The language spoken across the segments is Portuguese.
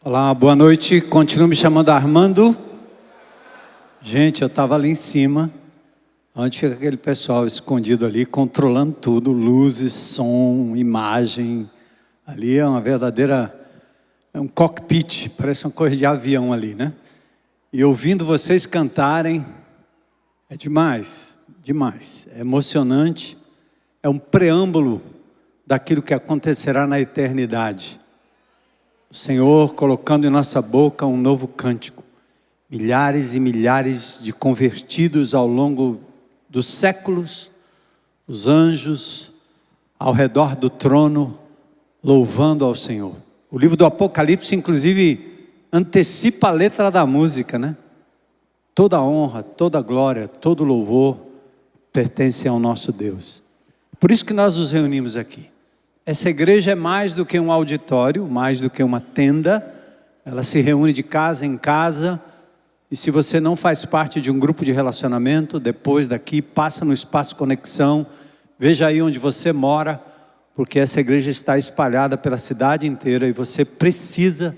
Olá, boa noite. Continuo me chamando Armando. Gente, eu estava ali em cima, onde fica aquele pessoal escondido ali, controlando tudo, luzes, som, imagem. Ali é uma verdadeira, é um cockpit, parece uma coisa de avião ali, né? E ouvindo vocês cantarem, é demais, demais. É emocionante, é um preâmbulo daquilo que acontecerá na eternidade. O Senhor colocando em nossa boca um novo cântico. Milhares e milhares de convertidos ao longo dos séculos, os anjos ao redor do trono, louvando ao Senhor. O livro do Apocalipse, inclusive, antecipa a letra da música, né? Toda honra, toda glória, todo louvor pertence ao nosso Deus. Por isso que nós nos reunimos aqui. Essa igreja é mais do que um auditório, mais do que uma tenda. Ela se reúne de casa em casa. E se você não faz parte de um grupo de relacionamento, depois daqui, passa no Espaço Conexão. Veja aí onde você mora, porque essa igreja está espalhada pela cidade inteira e você precisa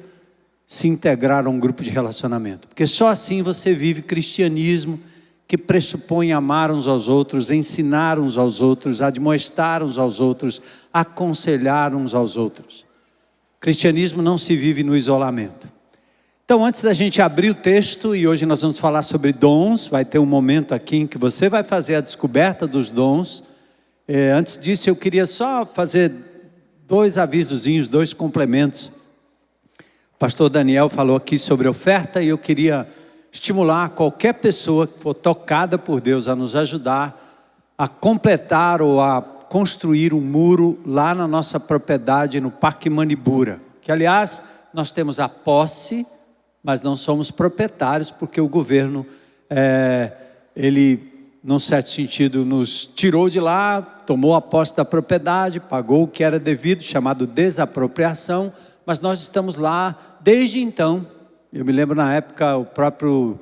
se integrar a um grupo de relacionamento. Porque só assim você vive cristianismo que pressupõe amar uns aos outros, ensinar uns aos outros, admoestar uns aos outros, aconselhar uns aos outros. Cristianismo não se vive no isolamento. Então, antes da gente abrir o texto, e hoje nós vamos falar sobre dons, vai ter um momento aqui em que você vai fazer a descoberta dos dons. Antes disso, eu queria só fazer dois avisozinhos, dois complementos. O pastor Daniel falou aqui sobre oferta e eu queria estimular qualquer pessoa que for tocada por Deus a nos ajudar a completar ou a construir um muro lá na nossa propriedade no Parque Manibura, que aliás nós temos a posse, mas não somos proprietários, porque o governo, ele, num certo sentido, nos tirou de lá, tomou a posse da propriedade, pagou o que era devido, chamado desapropriação, mas nós estamos lá desde então. Eu me lembro na época, o próprio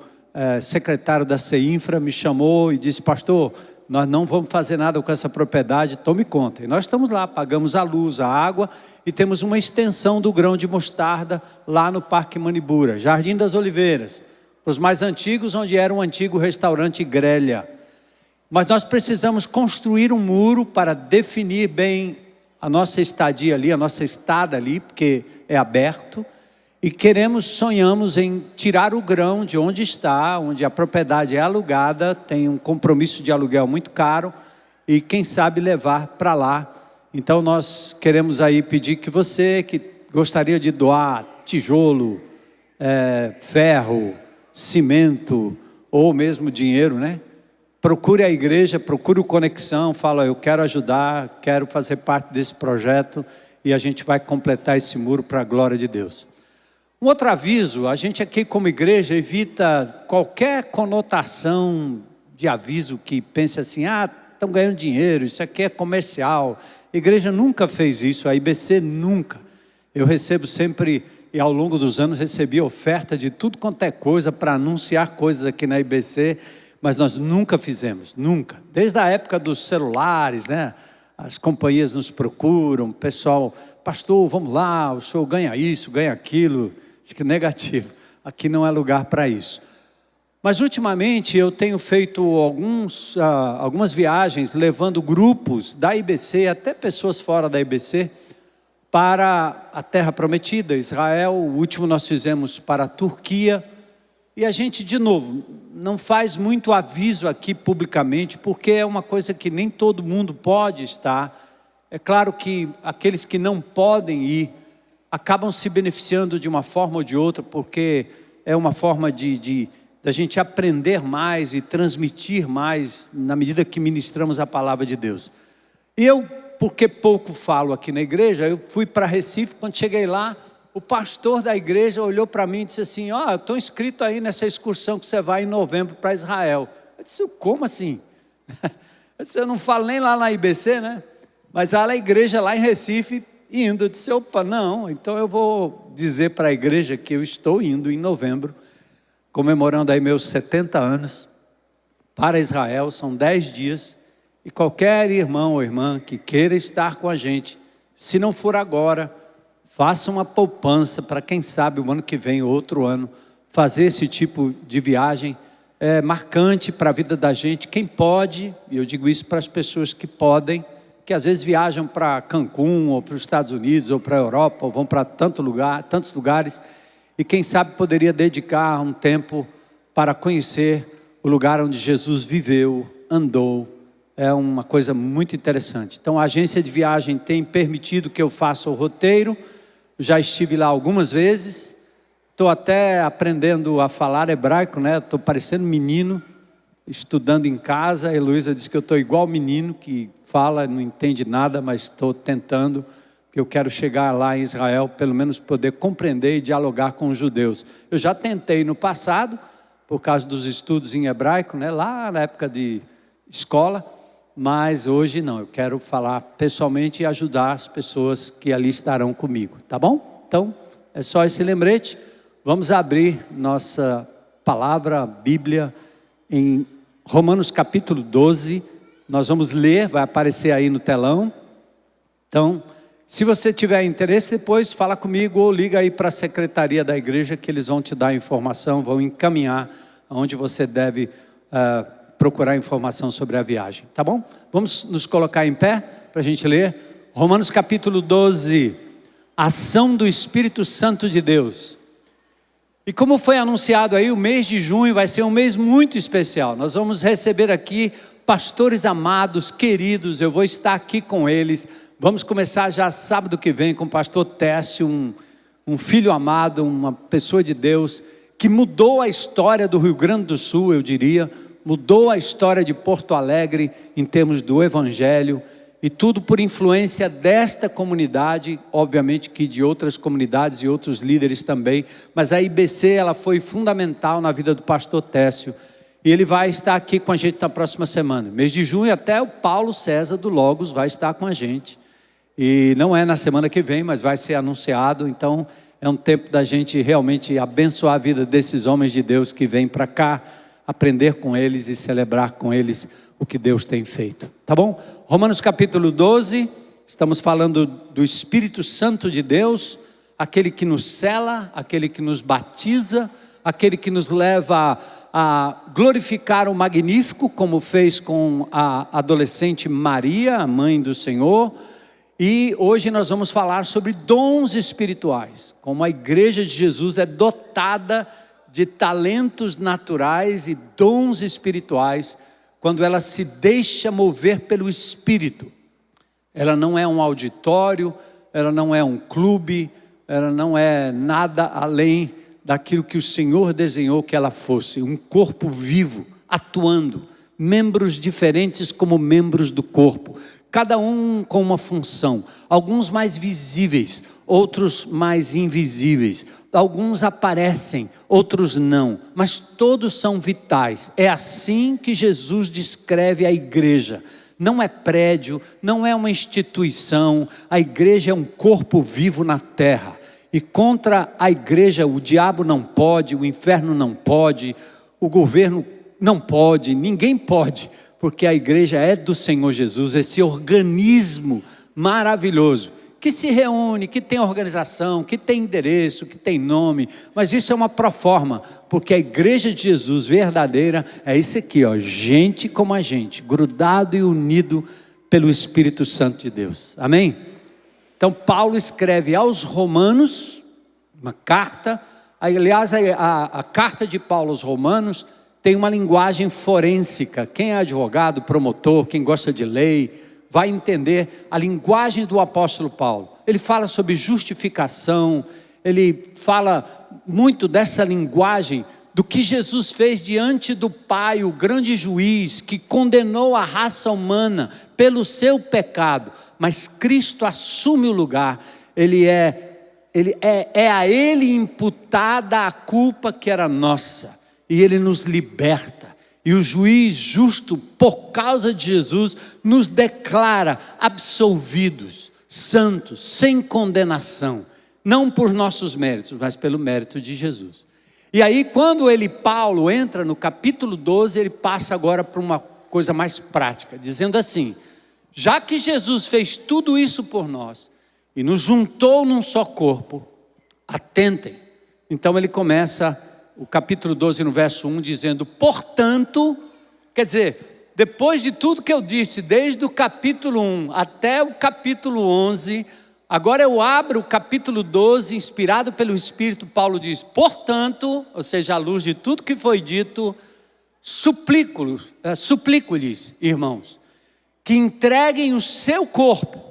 secretário da CEINFRA me chamou e disse: pastor, nós não vamos fazer nada com essa propriedade, tome conta. E nós estamos lá, pagamos a luz, a água, e temos uma extensão do grão de mostarda lá no Parque Manibura, Jardim das Oliveiras, para os mais antigos, onde era um antigo restaurante Grelha. Mas nós precisamos construir um muro para definir bem a nossa estadia ali, a nossa estada ali, porque é aberto. E sonhamos em tirar o grão de onde está, onde a propriedade é alugada, tem um compromisso de aluguel muito caro, e quem sabe levar para lá. Então nós queremos aí pedir que você que gostaria de doar tijolo, ferro, cimento, ou mesmo dinheiro, né? Procure a igreja, procure o Conexão, fala: eu quero ajudar, quero fazer parte desse projeto, e a gente vai completar esse muro para a glória de Deus. Um outro aviso: a gente aqui como igreja evita qualquer conotação de aviso que pense assim: estão ganhando dinheiro, isso aqui é comercial. A igreja nunca fez isso, a IBC nunca. Eu recebo sempre, e ao longo dos anos recebi oferta de tudo quanto é coisa para anunciar coisas aqui na IBC, mas nós nunca fizemos, nunca. Desde a época dos celulares, né? As companhias nos procuram, pessoal: pastor, vamos lá, o senhor ganha isso, ganha aquilo. Acho que negativo, aqui não é lugar para isso. Mas ultimamente eu tenho feito algumas viagens, levando grupos da IBC, até pessoas fora da IBC, para a Terra Prometida, Israel. O último nós fizemos para a Turquia. E a gente, de novo, não faz muito aviso aqui publicamente, porque é uma coisa que nem todo mundo pode estar. É claro que aqueles que não podem ir, acabam se beneficiando de uma forma ou de outra, porque é uma forma da gente aprender mais e transmitir mais, na medida que ministramos a palavra de Deus. E eu, porque pouco falo aqui na igreja, eu fui para Recife. Quando cheguei lá, o pastor da igreja olhou para mim e disse assim: eu estou inscrito aí nessa excursão que você vai em novembro para Israel. Eu disse: como assim? Eu disse: eu não falo nem lá na IBC, né? Mas há a igreja lá em Recife indo. Eu disse: opa, não, então eu vou dizer para a igreja que eu estou indo em novembro, comemorando aí meus 70 anos, para Israel. São 10 dias, e qualquer irmão ou irmã que queira estar com a gente, se não for agora, faça uma poupança para quem sabe o ano que vem, outro ano, fazer esse tipo de viagem. É marcante para a vida da gente. Quem pode, e eu digo isso para as pessoas que podem, que às vezes viajam para Cancún, ou para os Estados Unidos, ou para a Europa, ou vão para tantos lugares, e quem sabe poderia dedicar um tempo para conhecer o lugar onde Jesus viveu, andou. É uma coisa muito interessante. Então a agência de viagem tem permitido que eu faça o roteiro. Já estive lá algumas vezes. Estou até aprendendo a falar hebraico, né? Estou parecendo menino, estudando em casa. A Heloísa disse que eu estou igual menino, que fala, não entende nada, mas estou tentando, porque eu quero chegar lá em Israel, pelo menos poder compreender e dialogar com os judeus. Eu já tentei no passado, por causa dos estudos em hebraico, né? Lá na época de escola, mas hoje não. Eu quero falar pessoalmente e ajudar as pessoas que ali estarão comigo, tá bom? Então, é só esse lembrete. Vamos abrir nossa palavra, a Bíblia, em Romanos capítulo 12. Nós vamos ler, vai aparecer aí no telão. Então, se você tiver interesse, depois fala comigo ou liga aí para a secretaria da igreja, que eles vão te dar informação, vão encaminhar aonde você deve procurar informação sobre a viagem, tá bom? Vamos nos colocar em pé para a gente ler. Romanos capítulo 12, ação do Espírito Santo de Deus. E como foi anunciado aí, o mês de junho vai ser um mês muito especial. Nós vamos receber aqui pastores amados, queridos. Eu vou estar aqui com eles. Vamos começar já sábado que vem com o pastor Técio, um filho amado, uma pessoa de Deus, que mudou a história do Rio Grande do Sul, eu diria, mudou a história de Porto Alegre em termos do Evangelho, e tudo por influência desta comunidade, obviamente que de outras comunidades e outros líderes também, mas a IBC ela foi fundamental na vida do pastor Técio, e ele vai estar aqui com a gente na próxima semana. Mês de junho até o Paulo César do Logos vai estar com a gente, e não é na semana que vem, mas vai ser anunciado. Então é um tempo da gente realmente abençoar a vida desses homens de Deus que vêm para cá, aprender com eles e celebrar com eles o que Deus tem feito, tá bom? Romanos capítulo 12, estamos falando do Espírito Santo de Deus, aquele que nos sela, aquele que nos batiza, aquele que nos leva a glorificar o Magnífico, como fez com a adolescente Maria, a mãe do Senhor. E hoje nós vamos falar sobre dons espirituais, como a igreja de Jesus é dotada de talentos naturais e dons espirituais, quando ela se deixa mover pelo Espírito. Ela não é um auditório, ela não é um clube, ela não é nada além daquilo que o Senhor desenhou que ela fosse, um corpo vivo, atuando, membros diferentes como membros do corpo, cada um com uma função, alguns mais visíveis, outros mais invisíveis, alguns aparecem, outros não, mas todos são vitais. É assim que Jesus descreve a igreja. Não é prédio, não é uma instituição, a igreja é um corpo vivo na terra, e contra a igreja o diabo não pode, o inferno não pode, o governo não pode, ninguém pode, porque a igreja é do Senhor Jesus, esse organismo maravilhoso, que se reúne, que tem organização, que tem endereço, que tem nome, mas isso é uma proforma, porque a igreja de Jesus verdadeira é isso aqui, ó, gente como a gente, grudado e unido pelo Espírito Santo de Deus, amém? Então Paulo escreve aos Romanos, uma carta, aliás a carta de Paulo aos Romanos tem uma linguagem forênsica. Quem é advogado, promotor, quem gosta de lei, vai entender a linguagem do apóstolo Paulo. Ele fala sobre justificação, ele fala muito dessa linguagem do que Jesus fez diante do Pai, o grande juiz, que condenou a raça humana pelo seu pecado, mas Cristo assume o lugar, ele é a Ele imputada a culpa que era nossa, e Ele nos liberta, e o juiz justo, por causa de Jesus, nos declara absolvidos, santos, sem condenação, não por nossos méritos, mas pelo mérito de Jesus. E aí quando Paulo entra no capítulo 12, ele passa agora para uma coisa mais prática, dizendo assim: já que Jesus fez tudo isso por nós, e nos juntou num só corpo, atentem. Então ele começa o capítulo 12 no verso 1 dizendo: portanto, quer dizer, depois de tudo que eu disse, desde o capítulo 1 até o capítulo 11, agora eu abro o capítulo 12, inspirado pelo Espírito, Paulo diz: portanto, ou seja, à luz de tudo que foi dito, suplico-lhes, irmãos, que entreguem o seu corpo,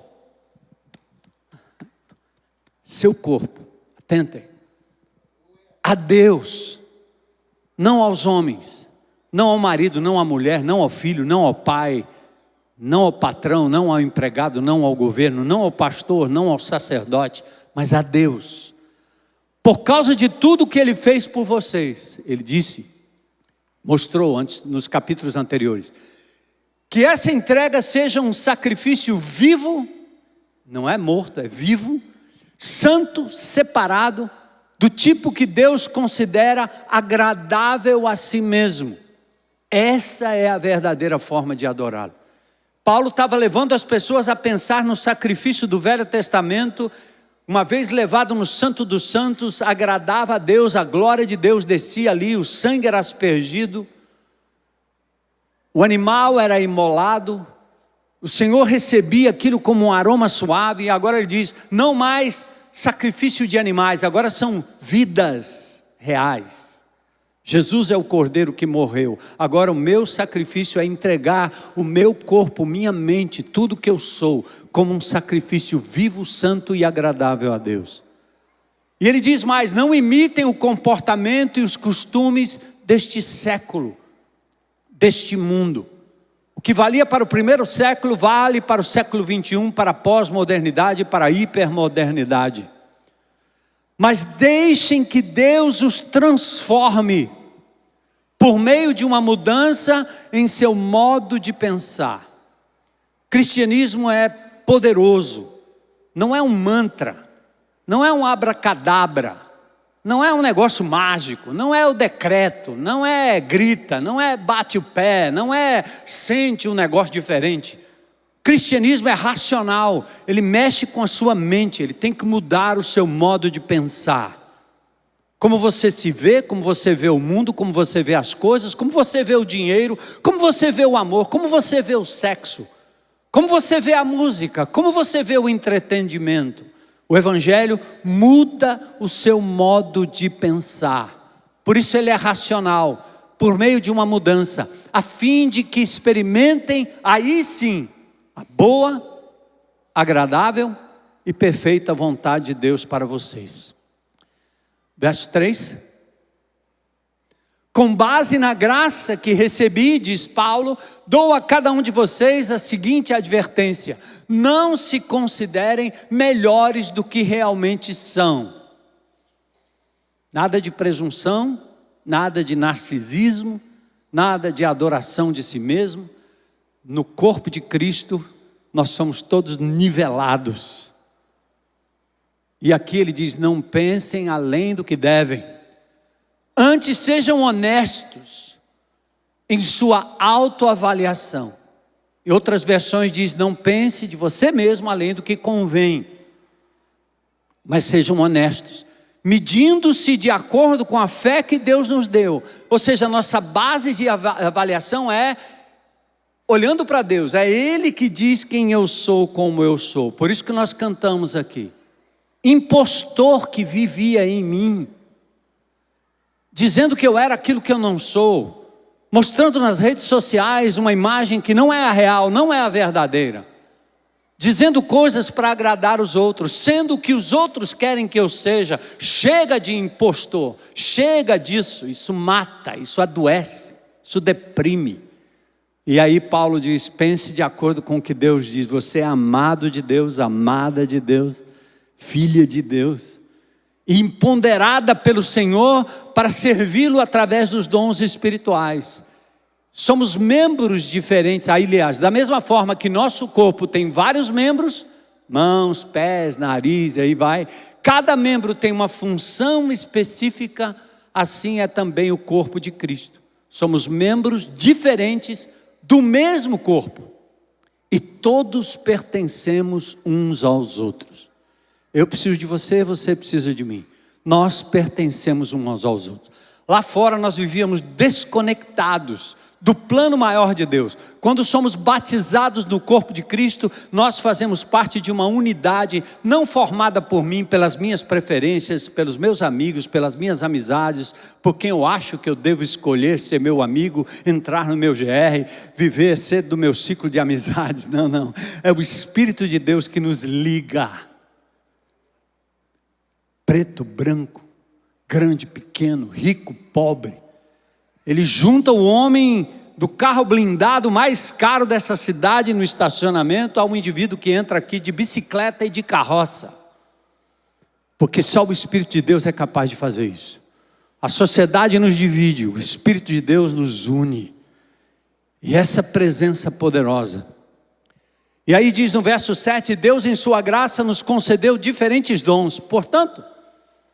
atentem, a Deus, não aos homens, não ao marido, não à mulher, não ao filho, não ao pai, não ao patrão, não ao empregado, não ao governo, não ao pastor, não ao sacerdote, mas a Deus. Por causa de tudo que Ele fez por vocês, Ele disse, mostrou antes nos capítulos anteriores, que essa entrega seja um sacrifício vivo, não é morto, é vivo, santo, separado, do tipo que Deus considera agradável a si mesmo. Essa é a verdadeira forma de adorá-lo. Paulo estava levando as pessoas a pensar no sacrifício do Velho Testamento. Uma vez levado no Santo dos Santos, agradava a Deus, a glória de Deus descia ali, o sangue era aspergido, o animal era imolado, o Senhor recebia aquilo como um aroma suave, e agora Ele diz, não mais sacrifício de animais, agora são vidas reais. Jesus é o Cordeiro que morreu, agora o meu sacrifício é entregar o meu corpo, minha mente, tudo que eu sou, como um sacrifício vivo, santo e agradável a Deus. E ele diz mais, não imitem o comportamento e os costumes deste século, deste mundo. O que valia para o primeiro século, vale para o século 21, para a pós-modernidade, para a hipermodernidade. Mas deixem que Deus os transforme, por meio de uma mudança em seu modo de pensar. Cristianismo é poderoso, não é um mantra, não é um abracadabra, não é um negócio mágico, não é o decreto, não é grita, não é bate o pé, não é sente um negócio diferente. Cristianismo é racional, ele mexe com a sua mente, ele tem que mudar o seu modo de pensar. Como você se vê, como você vê o mundo, como você vê as coisas, como você vê o dinheiro, como você vê o amor, como você vê o sexo, como você vê a música, como você vê o entretenimento. O Evangelho muda o seu modo de pensar. Por isso ele é racional, por meio de uma mudança, a fim de que experimentem, aí sim, a boa, agradável e perfeita vontade de Deus para vocês. Verso 3. Com base na graça que recebi, diz Paulo, dou a cada um de vocês a seguinte advertência: não se considerem melhores do que realmente são. Nada de presunção, nada de narcisismo, nada de adoração de si mesmo. No corpo de Cristo, nós somos todos nivelados. E aqui ele diz, não pensem além do que devem. Antes sejam honestos em sua autoavaliação. Em outras versões diz, não pense de você mesmo além do que convém. Mas sejam honestos, medindo-se de acordo com a fé que Deus nos deu. Ou seja, a nossa base de avaliação é olhando para Deus. É Ele que diz quem eu sou, como eu sou. Por isso que nós cantamos aqui. Impostor que vivia em mim, dizendo que eu era aquilo que eu não sou, mostrando nas redes sociais uma imagem que não é a real, não é a verdadeira, dizendo coisas para agradar os outros, sendo o que os outros querem que eu seja. Chega de impostor, chega disso, isso mata, isso adoece, isso deprime. E aí Paulo diz, pense de acordo com o que Deus diz, você é amado de Deus, amada de Deus, filha de Deus. e empoderada pelo Senhor para servi-lo através dos dons espirituais. Somos membros diferentes. Aliás, da mesma forma que nosso corpo tem vários membros, mãos, pés, nariz, e aí vai, cada membro tem uma função específica, assim é também o corpo de Cristo. Somos membros diferentes do mesmo corpo, e todos pertencemos uns aos outros. Eu preciso de você, você precisa de mim. Nós pertencemos uns aos outros. Lá fora nós vivíamos desconectados do plano maior de Deus. Quando somos batizados no corpo de Cristo, nós fazemos parte de uma unidade não formada por mim, pelas minhas preferências, pelos meus amigos, pelas minhas amizades, por quem eu acho que eu devo escolher ser meu amigo, entrar no meu GR, viver, ser do meu ciclo de amizades. Não, não. É o Espírito de Deus que nos liga. Preto, branco, grande, pequeno, rico, pobre. Ele junta o homem do carro blindado mais caro dessa cidade no estacionamento ao indivíduo que entra aqui de bicicleta e de carroça. Porque só o Espírito de Deus é capaz de fazer isso. A sociedade nos divide, o Espírito de Deus nos une. E essa presença poderosa. E aí diz no verso 7, Deus em sua graça nos concedeu diferentes dons. Portanto,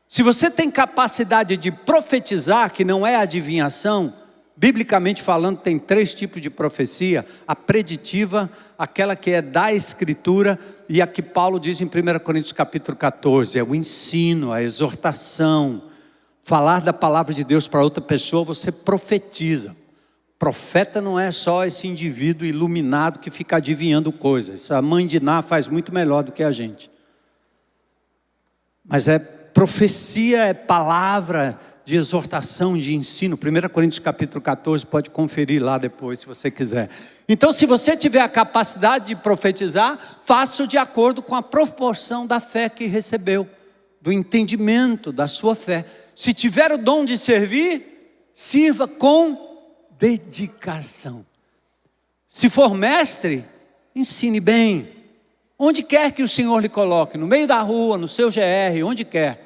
se você tem capacidade de profetizar, que não é adivinhação, biblicamente falando tem 3 tipos de profecia: a preditiva, aquela que é da Escritura, e a que Paulo diz em 1 Coríntios capítulo 14, é o ensino, a exortação, falar da palavra de Deus para outra pessoa, você profetiza. Profeta não é só esse indivíduo iluminado que fica adivinhando coisas, a mãe de Ná faz muito melhor do que a gente, mas profecia é palavra de exortação, de ensino. 1 Coríntios capítulo 14, pode conferir lá depois se você quiser. Então, se você tiver a capacidade de profetizar, faça de acordo com a proporção da fé que recebeu, do entendimento da sua fé. Se tiver o dom de servir, sirva com dedicação. Se for mestre, ensine bem. Onde quer que o Senhor lhe coloque, no meio da rua, no seu GR, onde quer.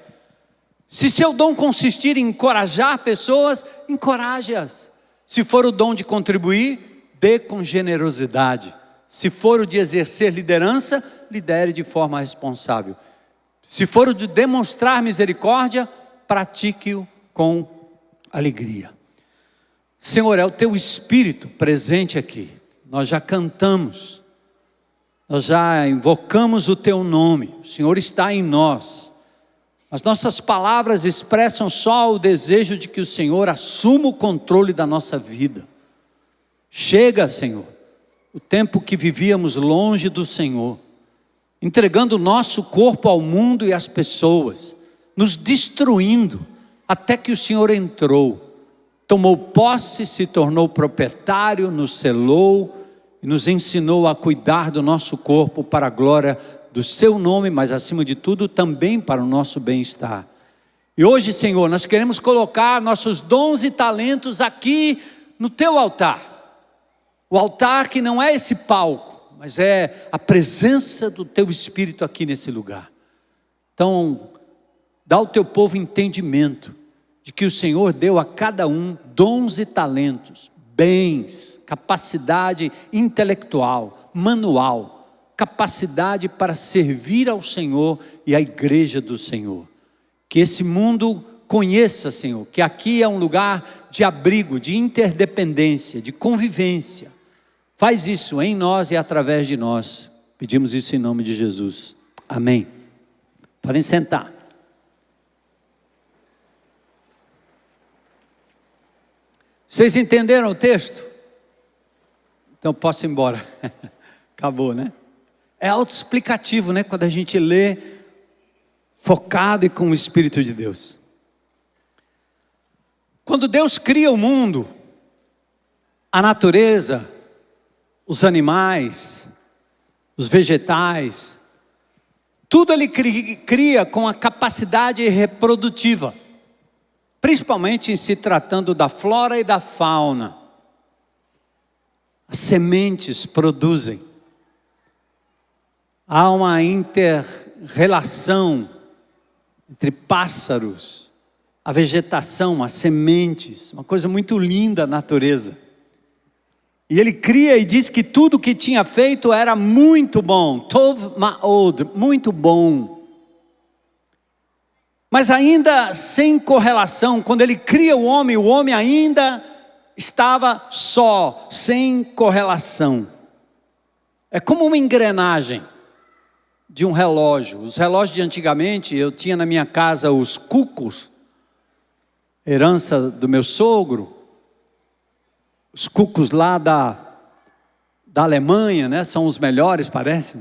Se seu dom consistir em encorajar pessoas, encoraje-as. Se for o dom de contribuir, dê com generosidade. Se for o de exercer liderança, lidere de forma responsável. Se for o de demonstrar misericórdia, pratique-o com alegria. Senhor, é o teu Espírito presente aqui. Nós já cantamos. Nós já invocamos o teu nome, o Senhor está em nós. As nossas palavras expressam só o desejo de que o Senhor assuma o controle da nossa vida. Chega, Senhor, o tempo que vivíamos longe do Senhor, entregando o nosso corpo ao mundo e às pessoas, nos destruindo, até que o Senhor entrou, tomou posse, se tornou proprietário, nos selou, e nos ensinou a cuidar do nosso corpo para a glória do seu nome, mas acima de tudo também para o nosso bem-estar. E hoje, Senhor, nós queremos colocar nossos dons e talentos aqui no teu altar. O altar que não é esse palco, mas é a presença do teu Espírito aqui nesse lugar. Então, dá ao teu povo entendimento de que o Senhor deu a cada um dons e talentos, bens, capacidade intelectual, manual, capacidade para servir ao Senhor e à igreja do Senhor. Que esse mundo conheça, Senhor, que aqui é um lugar de abrigo, de interdependência, de convivência. Faz isso em nós e através de nós. Pedimos isso em nome de Jesus. Amém. Podem sentar. Vocês entenderam o texto? Então posso ir embora. Acabou, né? É autoexplicativo, né? Quando a gente lê focado e com o Espírito de Deus. Quando Deus cria o mundo, a natureza, os animais, os vegetais, tudo Ele cria com a capacidade reprodutiva. Principalmente em se tratando da flora e da fauna. As sementes produzem. Há uma inter-relação entre pássaros, a vegetação, as sementes, uma coisa muito linda a natureza. E ele cria e diz que tudo que tinha feito era muito bom, tov ma'od, muito bom. Mas ainda sem correlação, quando ele cria o homem ainda estava só, sem correlação. É como uma engrenagem de um relógio. Os relógios de antigamente, eu tinha na minha casa os cucos, herança do meu sogro, os cucos lá da Alemanha, né? São os melhores, parece.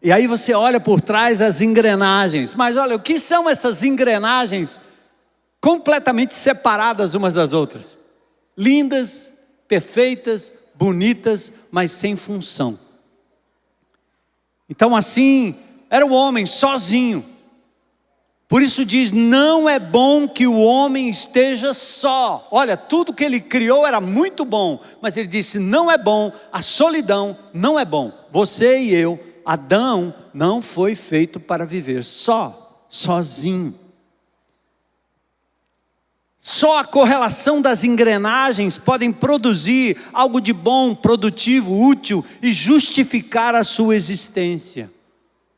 E aí você olha por trás as engrenagens. Mas olha, o que são essas engrenagens completamente separadas umas das outras? Lindas, perfeitas, bonitas, mas sem função. Então assim, era o homem sozinho. Por isso diz, não é bom que o homem esteja só. Olha, tudo que ele criou era muito bom, mas ele disse, não é bom, a solidão não é bom. Você e eu, Adão não foi feito para viver sozinho. Só a correlação das engrenagens podem produzir algo de bom, produtivo, útil e justificar a sua existência.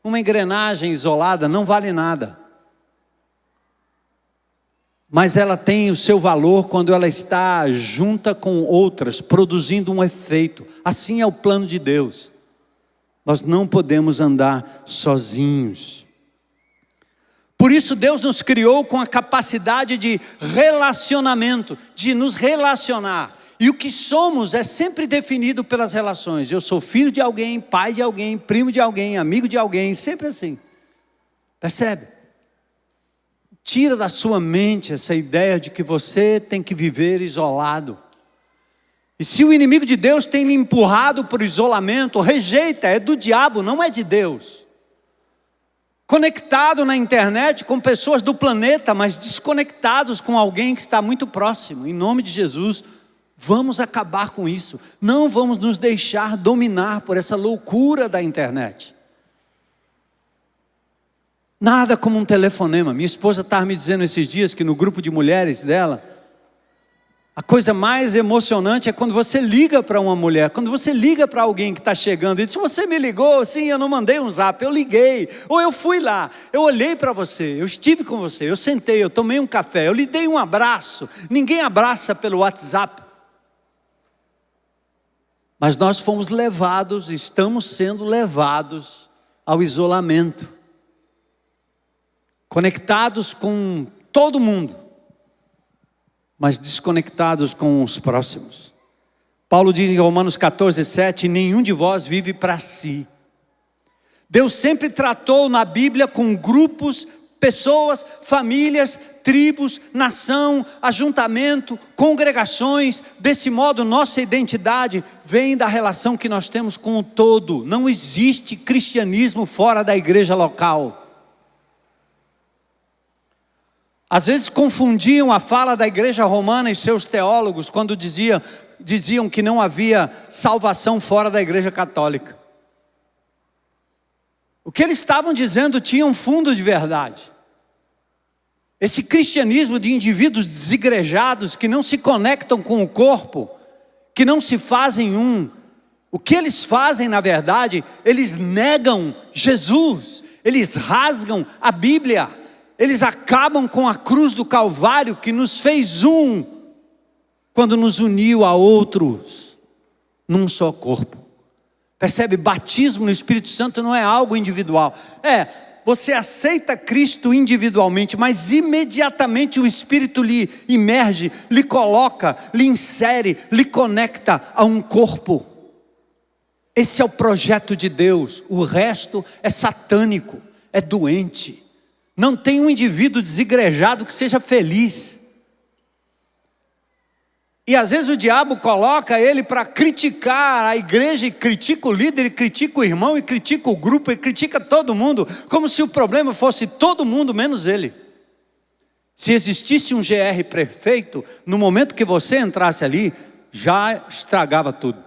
Uma engrenagem isolada não vale nada. Mas ela tem o seu valor quando ela está junta com outras, produzindo um efeito. Assim é o plano de Deus. Nós não podemos andar sozinhos. Por isso Deus nos criou com a capacidade de relacionamento, de nos relacionar. E o que somos é sempre definido pelas relações. Eu sou filho de alguém, pai de alguém, primo de alguém, amigo de alguém, sempre assim. Percebe? Tira da sua mente essa ideia de que você tem que viver isolado. E se o inimigo de Deus tem lhe empurrado para o isolamento, rejeita, é do diabo, não é de Deus. Conectado na internet com pessoas do planeta, mas desconectados com alguém que está muito próximo. Em nome de Jesus, vamos acabar com isso. Não vamos nos deixar dominar por essa loucura da internet. Nada como um telefonema. Minha esposa estava me dizendo esses dias que no grupo de mulheres dela, a coisa mais emocionante é quando você liga para uma mulher, quando você liga para alguém que está chegando e diz, você me ligou? Sim, eu não mandei um zap, eu liguei, ou eu fui lá, eu olhei para você, eu estive com você, eu sentei, eu tomei um café, eu lhe dei um abraço. Ninguém abraça pelo WhatsApp. Mas nós fomos levados, estamos sendo levados ao isolamento. Conectados com todo mundo, mas desconectados com os próximos. Paulo diz em Romanos 14:7, nenhum de vós vive para si. Deus sempre tratou na Bíblia com grupos, pessoas, famílias, tribos, nação, ajuntamento, congregações. Desse modo nossa identidade vem da relação que nós temos com o todo. Não existe cristianismo fora da igreja local. Às vezes confundiam a fala da igreja romana e seus teólogos quando diziam que não havia salvação fora da igreja católica. O que eles estavam dizendo tinha um fundo de verdade. Esse cristianismo de indivíduos desigrejados que não se conectam com o corpo, que não se fazem um. O que eles fazem na verdade, eles negam Jesus, eles rasgam a Bíblia. Eles acabam com a cruz do Calvário que nos fez um, quando nos uniu a outros, num só corpo. Percebe? Batismo no Espírito Santo não é algo individual. Você aceita Cristo individualmente, mas imediatamente o Espírito lhe imerge, lhe coloca, lhe insere, lhe conecta a um corpo. Esse é o projeto de Deus. O resto é satânico, é doente. Não tem um indivíduo desigrejado que seja feliz. E às vezes o diabo coloca ele para criticar a igreja, e critica o líder, e critica o irmão, e critica o grupo, e critica todo mundo, como se o problema fosse todo mundo menos ele. Se existisse um GR perfeito, no momento que você entrasse ali, já estragava tudo.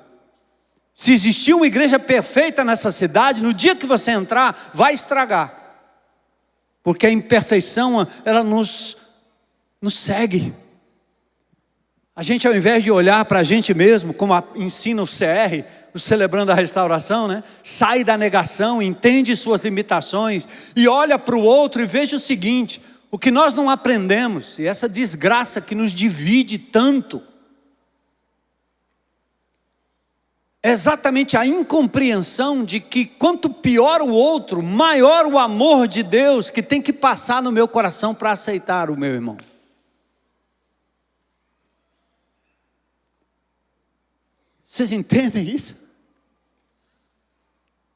Se existia uma igreja perfeita nessa cidade, no dia que você entrar, vai estragar. porque a imperfeição, ela nos segue. A gente, ao invés de olhar para a gente mesmo, como ensina o CR, o Celebrando a Restauração, né? Sai da negação, entende suas limitações, e olha para o outro e veja o seguinte: o que nós não aprendemos, e essa desgraça que nos divide tanto, é exatamente a incompreensão de que quanto pior o outro, maior o amor de Deus que tem que passar no meu coração para aceitar o meu irmão. Vocês entendem isso?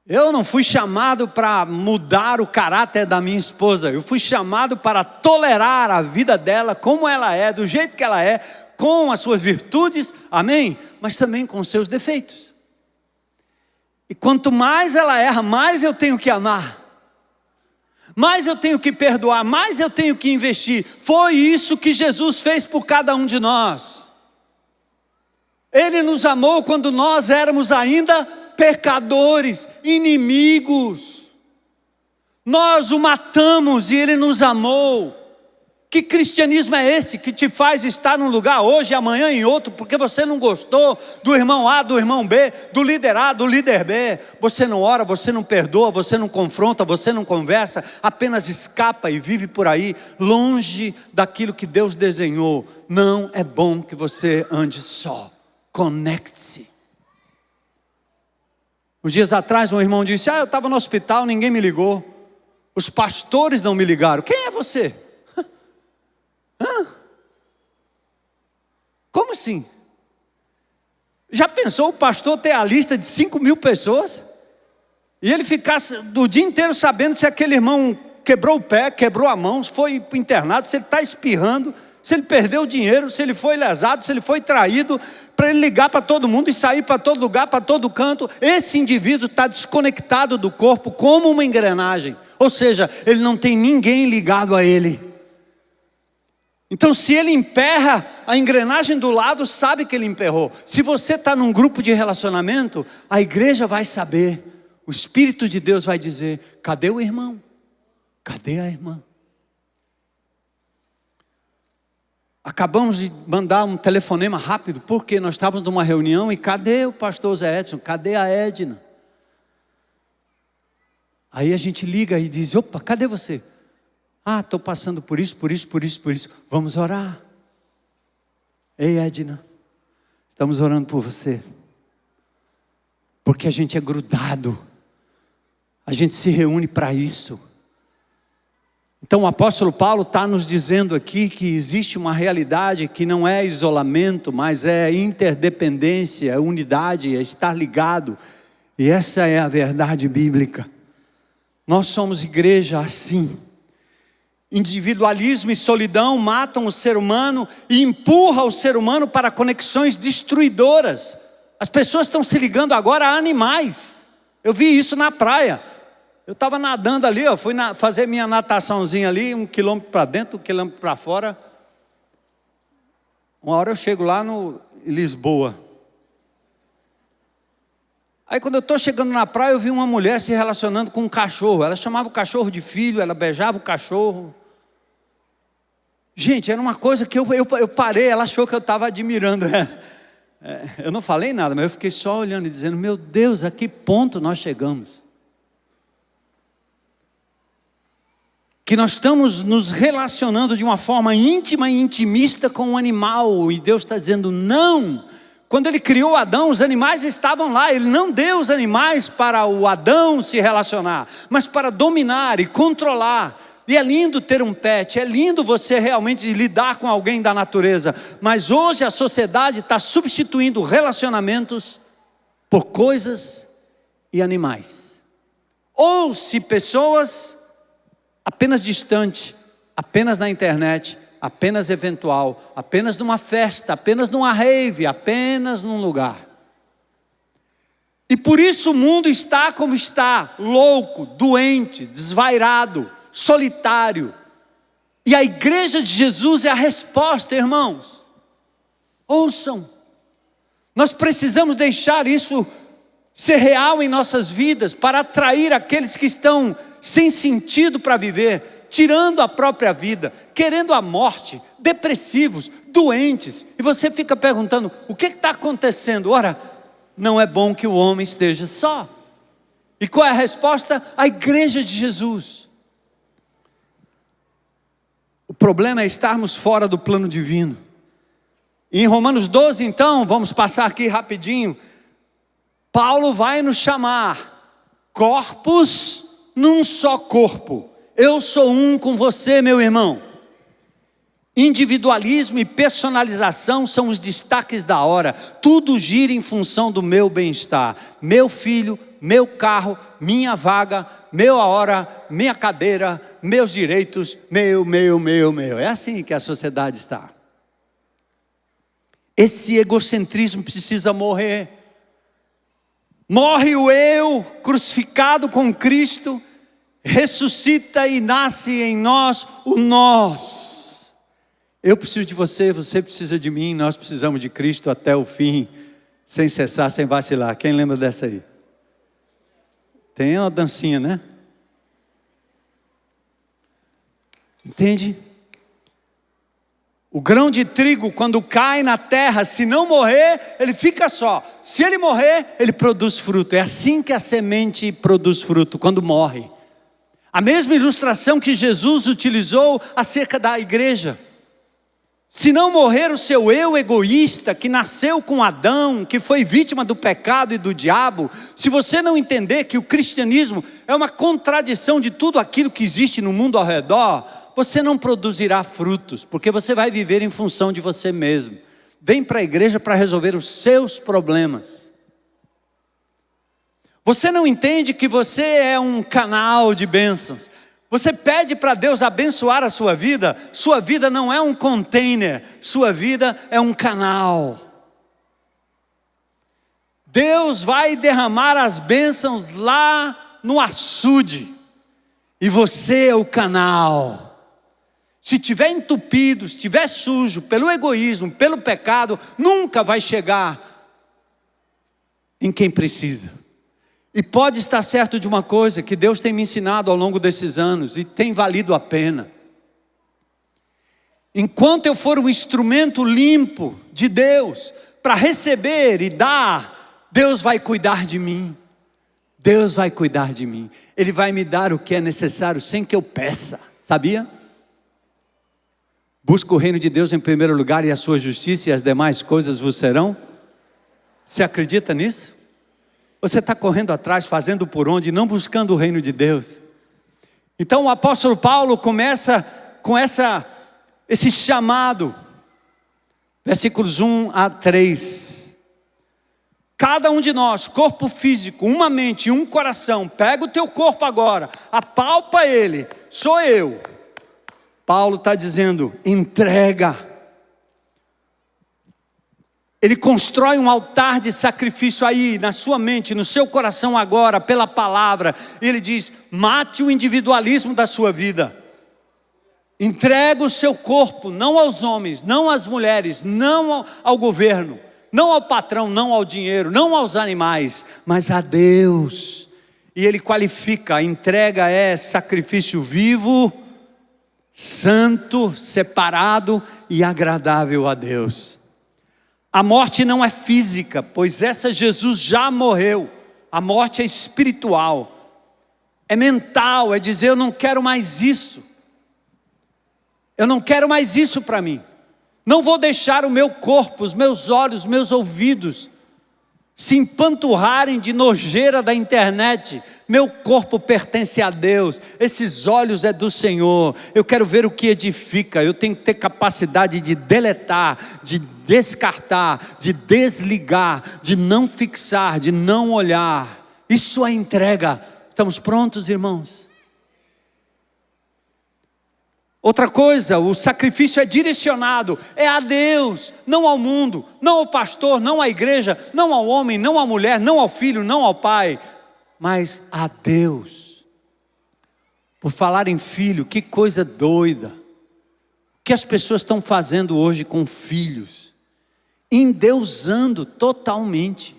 Eu não fui chamado para mudar o caráter da minha esposa. Eu fui chamado para tolerar a vida dela como ela é, do jeito que ela é, com as suas virtudes, amém? Mas também com os seus defeitos. E quanto mais ela erra, mais eu tenho que amar. Mais eu tenho que perdoar, mais eu tenho que investir. Foi isso que Jesus fez por cada um de nós. Ele nos amou quando nós éramos ainda pecadores, inimigos. Nós o matamos e Ele nos amou. Que cristianismo é esse que te faz estar num lugar hoje, amanhã em outro, porque você não gostou do irmão A, do irmão B, do líder A, do líder B? Você não ora, você não perdoa, você não confronta, você não conversa, apenas escapa e vive por aí, longe daquilo que Deus desenhou. Não é bom que você ande só. Conecte-se. Uns dias atrás um irmão disse: eu estava no hospital, ninguém me ligou. Os pastores não me ligaram. Quem é você? Como assim? Já pensou o pastor ter a lista de 5.000 pessoas? E ele ficar o dia inteiro sabendo se aquele irmão quebrou o pé, quebrou a mão, se foi internado, se ele está espirrando, se ele perdeu o dinheiro, se ele foi lesado, se ele foi traído, para ele ligar para todo mundo e sair para todo lugar, para todo canto. Esse indivíduo está desconectado do corpo como uma engrenagem. Ou seja, ele não tem ninguém ligado a ele. Então, se ele emperra, a engrenagem do lado sabe que ele emperrou. Se você está num grupo de relacionamento, a igreja vai saber. O Espírito de Deus vai dizer: cadê o irmão? Cadê a irmã? Acabamos de mandar um telefonema rápido, porque nós estávamos numa reunião e cadê o pastor Zé Edson? Cadê a Edna? Aí a gente liga e diz: opa, cadê você? Estou passando por isso. Vamos orar. Ei, Edna, estamos orando por você. Porque a gente é grudado. A gente se reúne para isso. Então o apóstolo Paulo está nos dizendo aqui que existe uma realidade que não é isolamento, mas é interdependência, é unidade, é estar ligado. E essa é a verdade bíblica. Nós somos igreja assim. Individualismo e solidão matam o ser humano e empurram o ser humano para conexões destruidoras. As pessoas estão se ligando agora a animais. Eu vi isso na praia. Eu estava nadando ali, fui fazer minha nataçãozinha ali, 1 quilômetro para dentro, 1 quilômetro para fora. Uma hora eu chego lá em Lisboa. Aí quando eu estou chegando na praia, eu vi uma mulher se relacionando com um cachorro. Ela chamava o cachorro de filho, ela beijava o cachorro. Gente, era uma coisa que eu parei, ela achou que eu estava admirando. Eu não falei nada, mas eu fiquei só olhando e dizendo: meu Deus, a que ponto nós chegamos? Que nós estamos nos relacionando de uma forma íntima e intimista com um animal. E Deus está dizendo: não. Quando Ele criou Adão, os animais estavam lá. Ele não deu os animais para o Adão se relacionar, mas para dominar e controlar. E é lindo ter um pet, é lindo você realmente lidar com alguém da natureza. Mas hoje a sociedade está substituindo relacionamentos por coisas e animais. Ou se pessoas apenas distante, apenas na internet, apenas eventual, apenas numa festa, apenas numa rave, apenas num lugar. E por isso o mundo está como está, louco, doente, desvairado, solitário. E a igreja de Jesus é a resposta, irmãos. Ouçam. Nós precisamos deixar isso ser real em nossas vidas, para atrair aqueles que estão sem sentido para viver. tirando a própria vida, querendo a morte, depressivos, doentes. E você fica perguntando, o que está acontecendo? Ora, não é bom que o homem esteja só. E qual é a resposta? A igreja de Jesus. O problema é estarmos fora do plano divino. E em Romanos 12, então, vamos passar aqui rapidinho, Paulo vai nos chamar corpos num só corpo. Eu sou um com você, meu irmão. Individualismo e personalização são os destaques da hora. Tudo gira em função do meu bem-estar. Meu filho, meu carro, minha vaga, meu hora, minha cadeira, meus direitos, meu. É assim que a sociedade está. Esse egocentrismo precisa morrer. Morre o eu crucificado com Cristo, ressuscita e nasce em nós o nós. Eu preciso de você, você precisa de mim, nós precisamos de Cristo até o fim, sem cessar, sem vacilar. Quem lembra dessa aí? Tem uma dancinha, né? Entende? O grão de trigo, quando cai na terra, se não morrer, ele fica só. Se ele morrer, ele produz fruto. É assim que a semente produz fruto, quando morre. A mesma ilustração que Jesus utilizou acerca da igreja. Se não morrer o seu eu egoísta, que nasceu com Adão, que foi vítima do pecado e do diabo, se você não entender que o cristianismo é uma contradição de tudo aquilo que existe no mundo ao redor, você não produzirá frutos, porque você vai viver em função de você mesmo. Vem para a igreja para resolver os seus problemas. Você não entende que você é um canal de bênçãos. Você pede para Deus abençoar a sua vida não é um container, sua vida é um canal. Deus vai derramar as bênçãos lá no açude, e você é o canal. Se estiver entupido, se estiver sujo pelo egoísmo, pelo pecado, nunca vai chegar em quem precisa. E pode estar certo de uma coisa, que Deus tem me ensinado ao longo desses anos, e tem valido a pena. Enquanto eu for um instrumento limpo de Deus, para receber e dar, Deus vai cuidar de mim. Deus vai cuidar de mim. Ele vai me dar o que é necessário, sem que eu peça, sabia? Busca o reino de Deus em primeiro lugar e a sua justiça, e as demais coisas vos serão. Você acredita nisso? Você está correndo atrás, fazendo por onde, não buscando o reino de Deus. Então o apóstolo Paulo começa com esse chamado, versículos 1 a 3. Cada um de nós, corpo físico, uma mente, um coração, pega o teu corpo agora, apalpa ele, sou eu. Paulo está dizendo, entrega. Ele constrói um altar de sacrifício aí, na sua mente, no seu coração agora, pela palavra. Ele diz, mate o individualismo da sua vida. Entrega o seu corpo, não aos homens, não às mulheres, não ao governo, não ao patrão, não ao dinheiro, não aos animais, mas a Deus. E ele qualifica, a entrega é sacrifício vivo, santo, separado e agradável a Deus. A morte não é física, pois essa Jesus já morreu. A morte é espiritual, é mental, é dizer eu não quero mais isso. Eu não quero mais isso para mim. Não vou deixar o meu corpo, os meus olhos, os meus ouvidos se empanturrarem de nojeira da internet. Meu corpo pertence a Deus, esses olhos é do Senhor. Eu quero ver o que edifica. Eu tenho que ter capacidade de deletar, de descartar, de desligar, de não fixar, de não olhar. Isso é entrega. Estamos prontos, irmãos? Outra coisa, o sacrifício é direcionado, é a Deus, não ao mundo, não ao pastor, não à igreja, não ao homem, não à mulher, não ao filho, não ao pai, mas a Deus. Por falar em filho, que coisa doida. O que as pessoas estão fazendo hoje com filhos? Endeusando totalmente.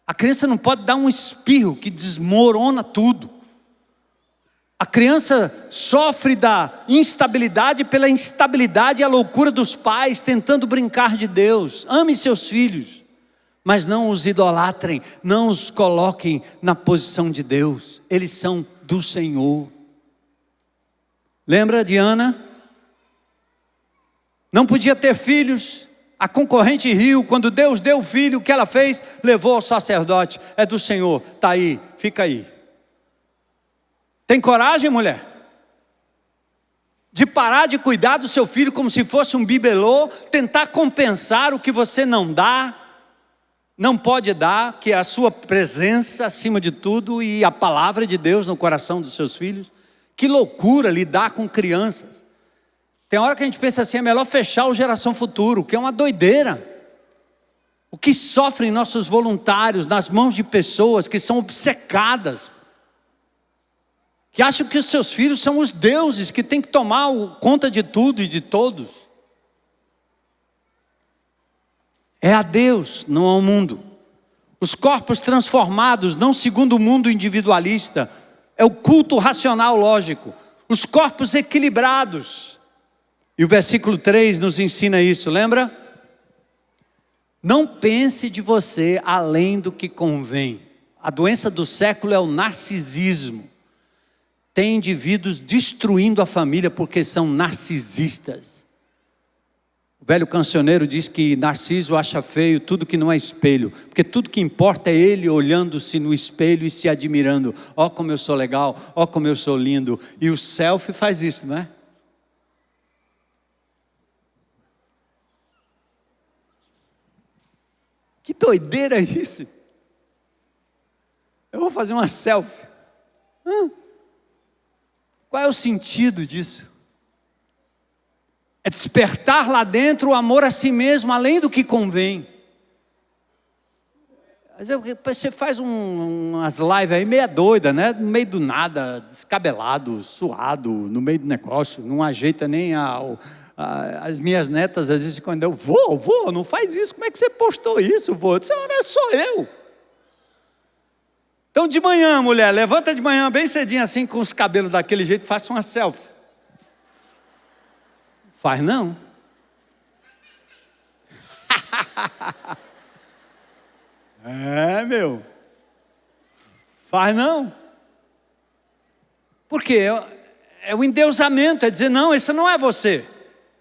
A criança não pode dar um espirro que desmorona tudo. A criança sofre da instabilidade pela instabilidade e a loucura dos pais tentando brincar de Deus. Ame seus filhos, mas não os idolatrem, não os coloquem na posição de Deus. Eles são do Senhor. Lembra de Ana? Não podia ter filhos. A concorrente riu. Quando Deus deu o filho, o que ela fez? Levou ao sacerdote. É do Senhor, está aí, fica aí. Tem coragem, mulher? De parar de cuidar do seu filho como se fosse um bibelô, tentar compensar o que você não dá, não pode dar, que é a sua presença acima de tudo e a palavra de Deus no coração dos seus filhos. Que loucura lidar com crianças. Tem hora que a gente pensa assim, é melhor fechar o Geração Futuro, que é uma doideira. O que sofrem nossos voluntários nas mãos de pessoas que são obcecadas, que acham que os seus filhos são os deuses, que têm que tomar conta de tudo e de todos. É a Deus, não ao mundo. Os corpos transformados, não segundo o mundo individualista, é o culto racional lógico. Os corpos equilibrados. E o versículo 3 nos ensina isso, lembra? Não pense de você além do que convém. A doença do século é o narcisismo. Tem indivíduos destruindo a família porque são narcisistas. O velho cancioneiro diz que Narciso acha feio tudo que não é espelho, porque tudo que importa é ele olhando-se no espelho e se admirando. Ó como eu sou legal, ó como eu sou lindo. E o selfie faz isso, não é? Que doideira é isso? Eu vou fazer uma selfie. Qual é o sentido disso? É despertar lá dentro o amor a si mesmo, além do que convém. Você faz umas lives aí meia doida, né? No meio do nada, descabelado, suado, no meio do negócio, não ajeita nem as minhas netas, às vezes quando eu vou, não faz isso, como é que você postou isso, vô? Eu disse, olha, sou eu. Então de manhã, mulher, levanta de manhã bem cedinho assim, com os cabelos daquele jeito, faça uma selfie. Faz não. É, meu. Faz não. Por quê? É o endeusamento, é dizer, não, esse não é você.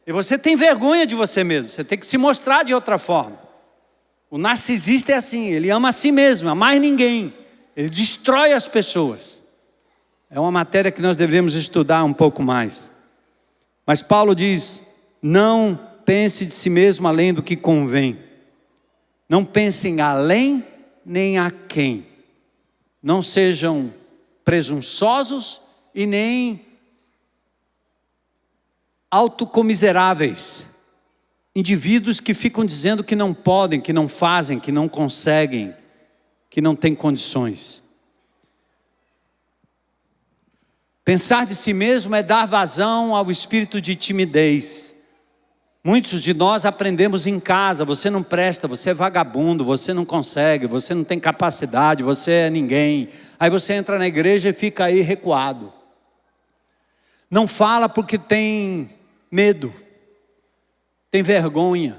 E você tem vergonha de você mesmo, você tem que se mostrar de outra forma. O narcisista é assim, ele ama a si mesmo, a mais ninguém. Ele destrói as pessoas. É uma matéria que nós deveríamos estudar um pouco mais. Mas Paulo diz, não pense de si mesmo além do que convém. Não pensem além nem a quem. Não sejam presunçosos e nem autocomiseráveis. Indivíduos que ficam dizendo que não podem, que não fazem, que não conseguem, que não têm condições. Pensar de si mesmo é dar vazão ao espírito de timidez. Muitos de nós aprendemos em casa, você não presta, você é vagabundo, você não consegue, você não tem capacidade, você é ninguém. Aí você entra na igreja e fica aí recuado. Não fala porque tem medo, tem vergonha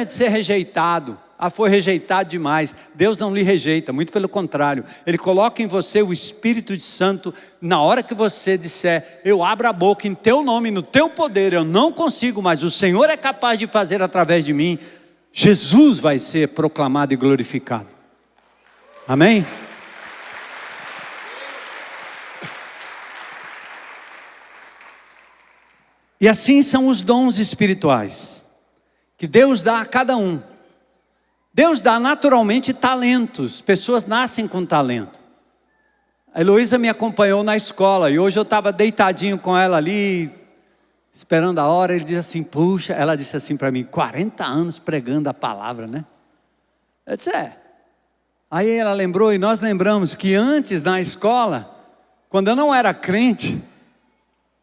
de ser rejeitado. Ah, foi rejeitado demais. Deus não lhe rejeita, muito pelo contrário. Ele coloca em você o Espírito Santo. Na hora que você disser, eu abro a boca em teu nome, no teu poder, eu não consigo, mas o Senhor é capaz de fazer através de mim, Jesus vai ser proclamado e glorificado. Amém? E assim são os dons espirituais, que Deus dá a cada um. Deus dá naturalmente talentos, pessoas nascem com talento. A Heloísa me acompanhou na escola e hoje eu estava deitadinho com ela ali, esperando a hora. Ele disse assim, puxa, ela disse assim para mim, 40 anos pregando a palavra, né? Eu disse, é. Aí ela lembrou e nós lembramos que antes na escola, quando eu não era crente,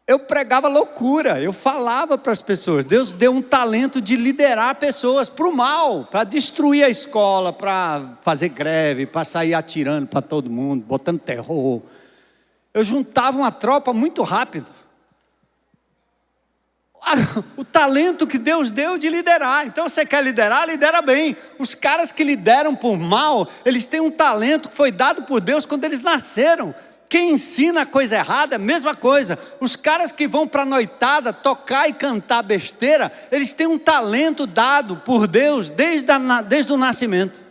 eu pregava loucura, eu falava para as pessoas. Deus deu um talento de liderar pessoas para o mal, para destruir a escola, para fazer greve, para sair atirando para todo mundo, botando terror. Eu juntava uma tropa muito rápido. O talento que Deus deu de liderar. Então você quer liderar, lidera bem. Os caras que lideram por mal, eles têm um talento que foi dado por Deus quando eles nasceram. Quem ensina a coisa errada, é a mesma coisa. Os caras que vão para a noitada tocar e cantar besteira, eles têm um talento dado por Deus desde o nascimento.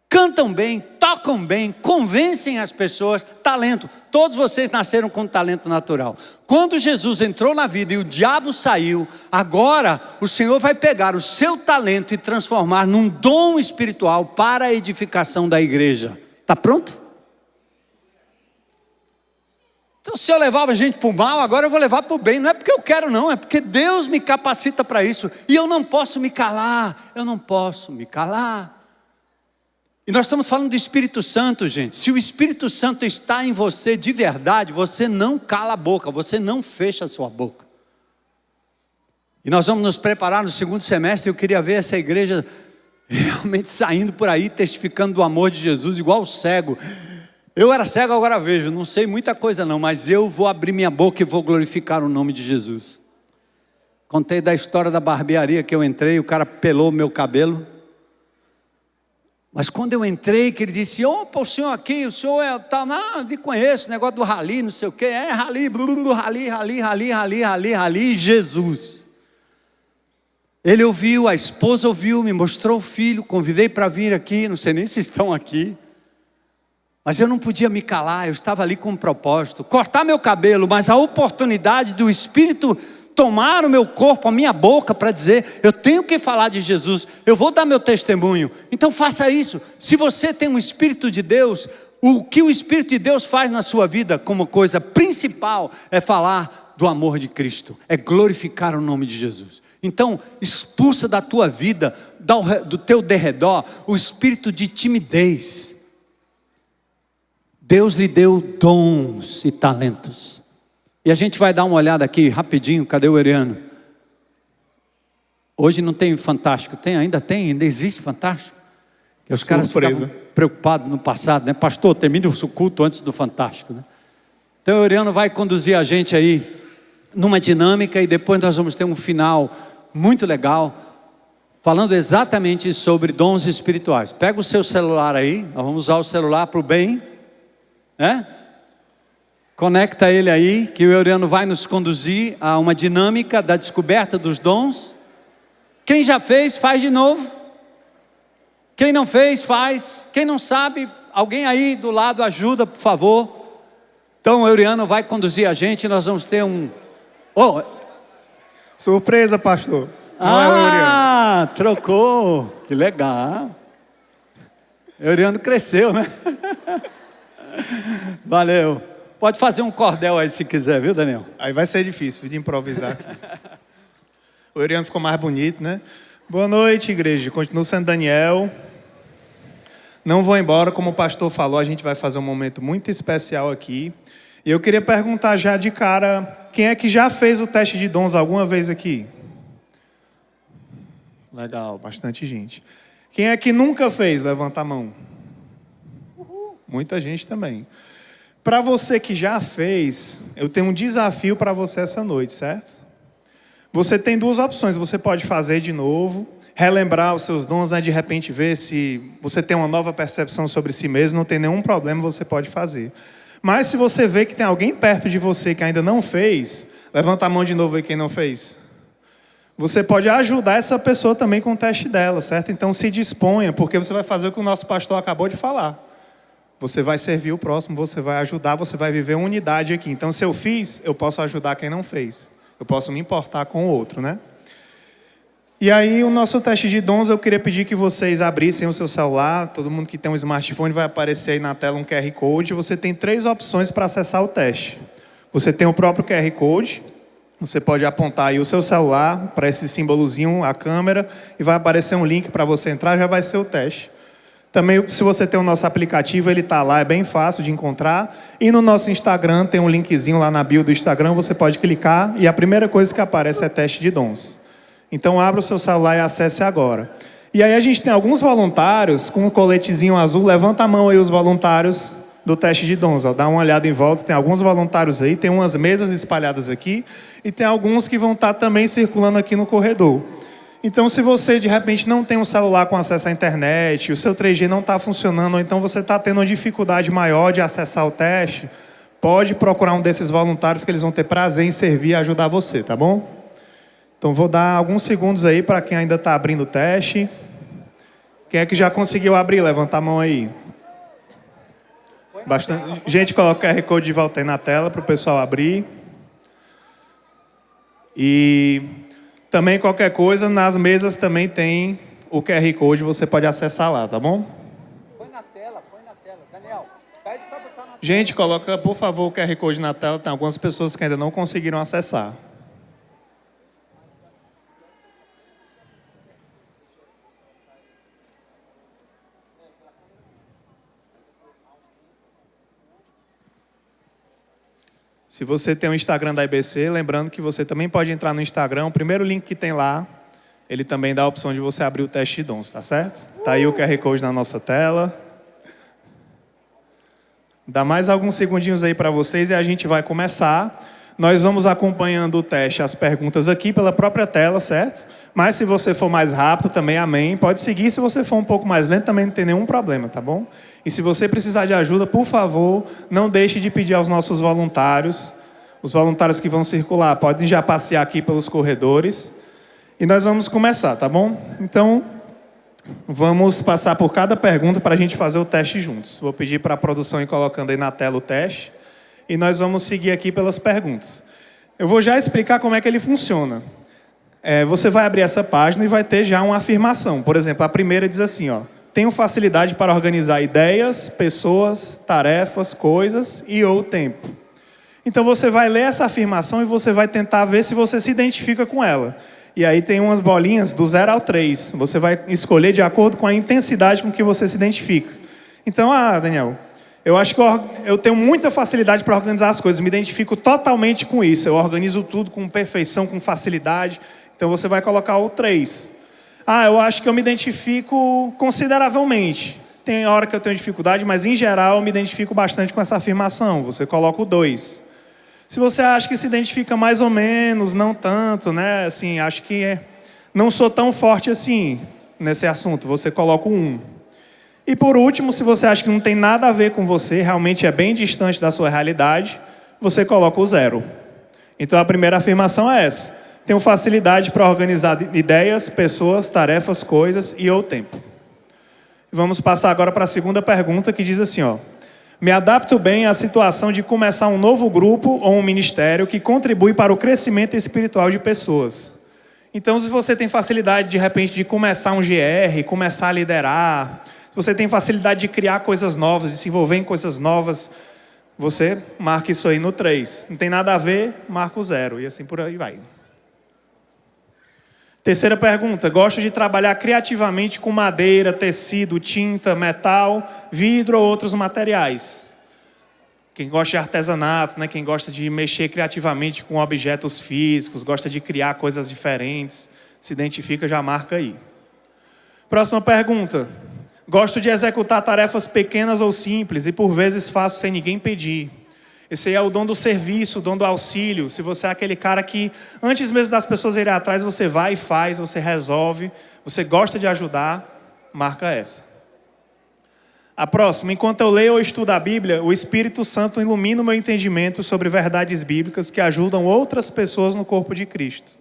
Cantam bem, tocam bem, convencem as pessoas, talento. Todos vocês nasceram com talento natural. Quando Jesus entrou na vida e o diabo saiu, agora o Senhor vai pegar o seu talento e transformar num dom espiritual para a edificação da igreja. Está pronto? Então se eu levava a gente para o mal, agora eu vou levar para o bem. Não é porque eu quero não, é porque Deus me capacita para isso. E eu não posso me calar, eu não posso me calar. E nós estamos falando do Espírito Santo, gente. Se o Espírito Santo está em você de verdade, você não cala a boca, você não fecha a sua boca. E nós vamos nos preparar no segundo semestre. Eu queria ver essa igreja realmente saindo por aí, testificando do amor de Jesus, igual o cego. Eu era cego, agora vejo. Não sei muita coisa não, mas eu vou abrir minha boca e vou glorificar o nome de Jesus. Contei da história da barbearia que eu entrei, o cara pelou o meu cabelo. Mas quando eu entrei, que ele disse, opa, o senhor aqui, o senhor é tal, não, eu me conheço, negócio do rali, não sei o quê, rali, rali, Jesus. Ele ouviu, a esposa ouviu, me mostrou o filho, convidei para vir aqui, não sei nem se estão aqui. Mas eu não podia me calar, eu estava ali com um propósito, cortar meu cabelo, mas a oportunidade do Espírito tomar o meu corpo, a minha boca para dizer, eu tenho que falar de Jesus, eu vou dar meu testemunho. Então faça isso. Se você tem um Espírito de Deus, o que o Espírito de Deus faz na sua vida como coisa principal é falar do amor de Cristo, é glorificar o nome de Jesus. Então expulsa da tua vida, do teu derredor, o espírito de timidez. Deus lhe deu dons e talentos. E a gente vai dar uma olhada aqui, rapidinho, cadê o Eriano? Hoje não tem Fantástico, ainda existe Fantástico? E os caras ficavam preocupados no passado, né? Pastor, termine o culto antes do Fantástico, né? Então o Eriano vai conduzir a gente aí, numa dinâmica, e depois nós vamos ter um final muito legal, falando exatamente sobre dons espirituais. Pega o seu celular aí, nós vamos usar o celular para o bem, né? Conecta ele aí, que o Euriano vai nos conduzir a uma dinâmica da descoberta dos dons. Quem já fez, faz de novo. Quem não fez, faz. Quem não sabe, alguém aí do lado ajuda, por favor. Então o Euriano vai conduzir a gente, nós vamos ter um... Oh. Surpresa, pastor. Não é o Euriano. Trocou. Que legal. Euriano cresceu, né? Valeu. Pode fazer um cordel aí se quiser, viu, Daniel? Aí vai ser difícil de improvisar aqui. O Euriano ficou mais bonito, né? Boa noite, igreja. Continuo sendo Daniel. Não vou embora, como o pastor falou, a gente vai fazer um momento muito especial aqui. E eu queria perguntar já de cara, quem é que já fez o teste de dons alguma vez aqui? Legal, bastante gente. Quem é que nunca fez? Levanta a mão. Muita gente também. Para você que já fez, eu tenho um desafio para você essa noite, certo? Você tem duas opções, você pode fazer de novo, relembrar os seus dons, né? De repente ver se você tem uma nova percepção sobre si mesmo, não tem nenhum problema, você pode fazer. Mas se você vê que tem alguém perto de você que ainda não fez, levanta a mão de novo aí quem não fez. Você pode ajudar essa pessoa também com o teste dela, certo? Então se disponha, porque você vai fazer o que o nosso pastor acabou de falar. Você vai servir o próximo, você vai ajudar, você vai viver unidade aqui. Então, se eu fiz, eu posso ajudar quem não fez. Eu posso me importar com o outro, né? E aí, o nosso teste de dons, eu queria pedir que vocês abrissem o seu celular. Todo mundo que tem um smartphone vai aparecer aí na tela um QR Code. Você tem 3 opções para acessar o teste. Você tem o próprio QR Code. Você pode apontar aí o seu celular para esse símbolozinho, a câmera, e vai aparecer um link para você entrar, já vai ser o teste. Também, se você tem o nosso aplicativo, ele está lá, é bem fácil de encontrar. E no nosso Instagram, tem um linkzinho lá na bio do Instagram, você pode clicar e a primeira coisa que aparece é teste de dons. Então, abra o seu celular e acesse agora. E aí a gente tem alguns voluntários com um coletezinho azul. Levanta a mão aí os voluntários do teste de dons. Ó. Dá uma olhada em volta, tem alguns voluntários aí, tem umas mesas espalhadas aqui e tem alguns que vão estar também circulando aqui no corredor. Então, se você, de repente, não tem um celular com acesso à internet, o seu 3G não está funcionando, ou então você está tendo uma dificuldade maior de acessar o teste, pode procurar um desses voluntários que eles vão ter prazer em servir e ajudar você, tá bom? Então, vou dar alguns segundos aí para quem ainda está abrindo o teste. Quem é que já conseguiu abrir? Levanta a mão aí. Bastante gente, coloca o QR Code de volta aí na tela para o pessoal abrir. E também qualquer coisa, nas mesas também tem o QR Code, você pode acessar lá, tá bom? Põe na tela. Daniel, pede para botar na tela. Gente, coloca, por favor, o QR Code na tela. Tem algumas pessoas que ainda não conseguiram acessar. Se você tem o Instagram da IBC, lembrando que você também pode entrar no Instagram, o primeiro link que tem lá, ele também dá a opção de você abrir o teste de dons, tá certo? Tá aí o QR Code na nossa tela. Dá mais alguns segundinhos aí para vocês e a gente vai começar. Nós vamos acompanhando o teste, as perguntas aqui pela própria tela, certo? Mas se você for mais rápido também, amém. Pode seguir, se você for um pouco mais lento também não tem nenhum problema, tá bom? E se você precisar de ajuda, por favor, não deixe de pedir aos nossos voluntários. Os voluntários que vão circular podem já passear aqui pelos corredores. E nós vamos começar, tá bom? Então, vamos passar por cada pergunta para a gente fazer o teste juntos. Vou pedir para a produção ir colocando aí na tela o teste. E nós vamos seguir aqui pelas perguntas. Eu vou já explicar como é que ele funciona. Você vai abrir essa página e vai ter já uma afirmação. Por exemplo, a primeira diz assim, ó. Tenho facilidade para organizar ideias, pessoas, tarefas, coisas e ou tempo. Então você vai ler essa afirmação e você vai tentar ver se você se identifica com ela. E aí tem umas bolinhas do 0 ao 3. Você vai escolher de acordo com a intensidade com que você se identifica. Então, Daniel, eu acho que eu tenho muita facilidade para organizar as coisas. Me identifico totalmente com isso. Eu organizo tudo com perfeição, com facilidade. Então você vai colocar o 3. Eu acho que eu me identifico consideravelmente. Tem hora que eu tenho dificuldade, mas em geral eu me identifico bastante com essa afirmação. Você coloca o 2. Se você acha que se identifica mais ou menos, não tanto, né? Assim, acho que não sou tão forte assim nesse assunto. Você coloca o 1. E por último, se você acha que não tem nada a ver com você, realmente é bem distante da sua realidade, você coloca o 0. Então a primeira afirmação é essa. Tenho facilidade para organizar ideias, pessoas, tarefas, coisas e ou tempo. Vamos passar agora para a segunda pergunta que diz assim, ó. Me adapto bem à situação de começar um novo grupo ou um ministério que contribui para o crescimento espiritual de pessoas. Então, se você tem facilidade, de repente, de começar um GR, começar a liderar, se você tem facilidade de criar coisas novas, de se envolver em coisas novas, você marca isso aí no 3. Não tem nada a ver, marca o 0. E assim por aí vai. Terceira pergunta. Gosto de trabalhar criativamente com madeira, tecido, tinta, metal, vidro ou outros materiais. Quem gosta de artesanato, né? Quem gosta de mexer criativamente com objetos físicos, gosta de criar coisas diferentes, se identifica, já marca aí. Próxima pergunta. Gosto de executar tarefas pequenas ou simples e por vezes faço sem ninguém pedir. Esse aí é o dom do serviço, o dom do auxílio. Se você é aquele cara que, antes mesmo das pessoas irem atrás, você vai e faz, você resolve, você gosta de ajudar, marca essa. A próxima. Enquanto eu leio ou estudo a Bíblia, o Espírito Santo ilumina o meu entendimento sobre verdades bíblicas que ajudam outras pessoas no corpo de Cristo.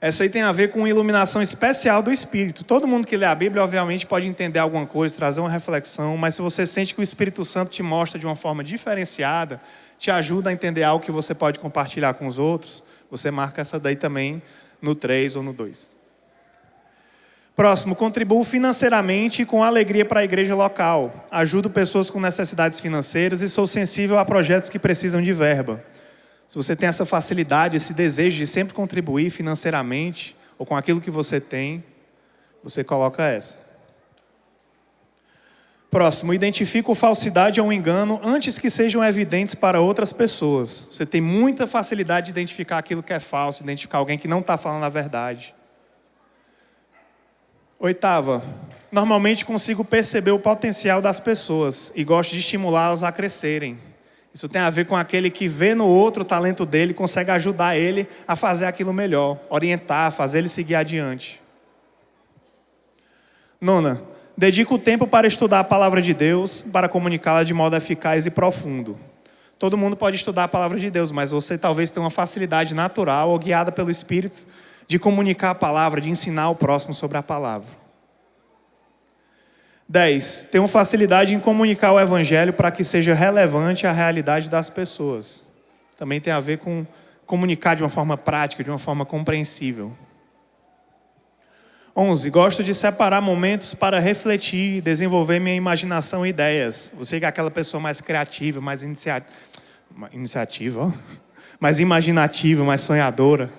Essa aí tem a ver com iluminação especial do Espírito. Todo mundo que lê a Bíblia, obviamente, pode entender alguma coisa, trazer uma reflexão, mas se você sente que o Espírito Santo te mostra de uma forma diferenciada, te ajuda a entender algo que você pode compartilhar com os outros, você marca essa daí também no 3 ou no 2. Próximo, contribuo financeiramente com alegria para a igreja local. Ajudo pessoas com necessidades financeiras e sou sensível a projetos que precisam de verba. Se você tem essa facilidade, esse desejo de sempre contribuir financeiramente ou com aquilo que você tem, você coloca essa. Próximo, identifico falsidade ou engano antes que sejam evidentes para outras pessoas. Você tem muita facilidade de identificar aquilo que é falso, identificar alguém que não está falando a verdade. Oitava, normalmente consigo perceber o potencial das pessoas e gosto de estimulá-las a crescerem. Isso tem a ver com aquele que vê no outro o talento dele e consegue ajudar ele a fazer aquilo melhor, orientar, fazer ele seguir adiante. Nona, dedico o tempo para estudar a palavra de Deus, para comunicá-la de modo eficaz e profundo. Todo mundo pode estudar a palavra de Deus, mas você talvez tenha uma facilidade natural ou guiada pelo Espírito de comunicar a palavra, de ensinar o próximo sobre a palavra. 10. Tenho facilidade em comunicar o Evangelho para que seja relevante à realidade das pessoas. Também tem a ver com comunicar de uma forma prática, de uma forma compreensível. 11. Gosto de separar momentos para refletir, desenvolver minha imaginação e ideias. Você que é aquela pessoa mais criativa, mais mais imaginativa, mais sonhadora.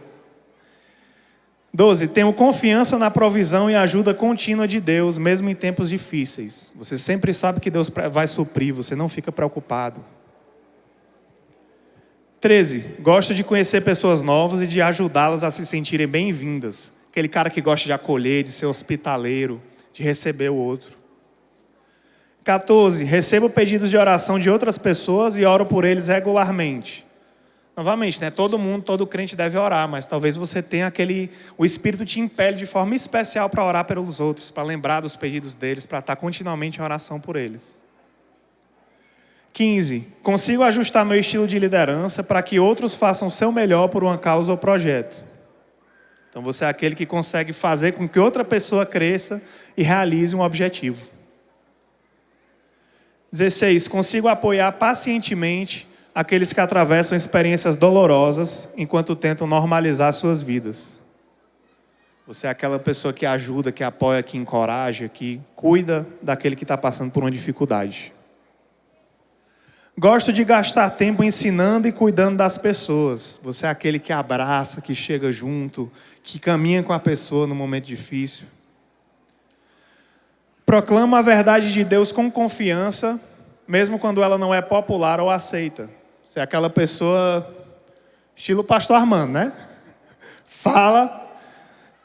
12. Tenho confiança na provisão e ajuda contínua de Deus, mesmo em tempos difíceis. Você sempre sabe que Deus vai suprir, você não fica preocupado. 13. Gosto de conhecer pessoas novas e de ajudá-las a se sentirem bem-vindas. Aquele cara que gosta de acolher, de ser hospitaleiro, de receber o outro. 14. Recebo pedidos de oração de outras pessoas e oro por eles regularmente. Novamente, né? Todo crente deve orar, mas talvez você tenha o Espírito te impele de forma especial para orar pelos outros, para lembrar dos pedidos deles, para estar continuamente em oração por eles. 15. Consigo ajustar meu estilo de liderança para que outros façam o seu melhor por uma causa ou projeto. Então você é aquele que consegue fazer com que outra pessoa cresça e realize um objetivo. 16. Consigo apoiar pacientemente aqueles que atravessam experiências dolorosas enquanto tentam normalizar suas vidas. Você é aquela pessoa que ajuda, que apoia, que encoraja, que cuida daquele que está passando por uma dificuldade. Gosto de gastar tempo ensinando e cuidando das pessoas. Você é aquele que abraça, que chega junto, que caminha com a pessoa no momento difícil. Proclamo a verdade de Deus com confiança, mesmo quando ela não é popular ou aceita. Você é aquela pessoa, estilo pastor Armando, né? Fala,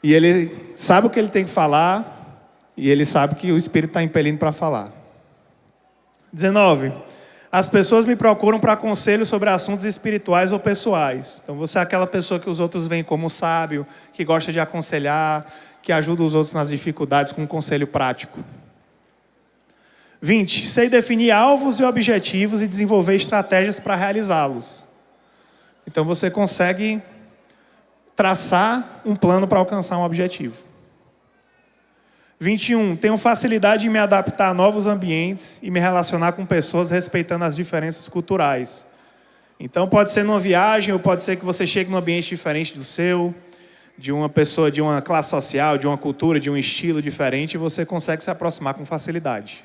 e ele sabe o que ele tem que falar, e ele sabe que o Espírito está impelindo para falar. 19. As pessoas me procuram para conselho sobre assuntos espirituais ou pessoais. Então você é aquela pessoa que os outros veem como sábio, que gosta de aconselhar, que ajuda os outros nas dificuldades com um conselho prático. 20. Sei definir alvos e objetivos e desenvolver estratégias para realizá-los. Então você consegue traçar um plano para alcançar um objetivo. 21. Tenho facilidade em me adaptar a novos ambientes e me relacionar com pessoas respeitando as diferenças culturais. Então pode ser numa viagem ou pode ser que você chegue num ambiente diferente do seu, de uma pessoa, de uma classe social, de uma cultura, de um estilo diferente, e você consegue se aproximar com facilidade.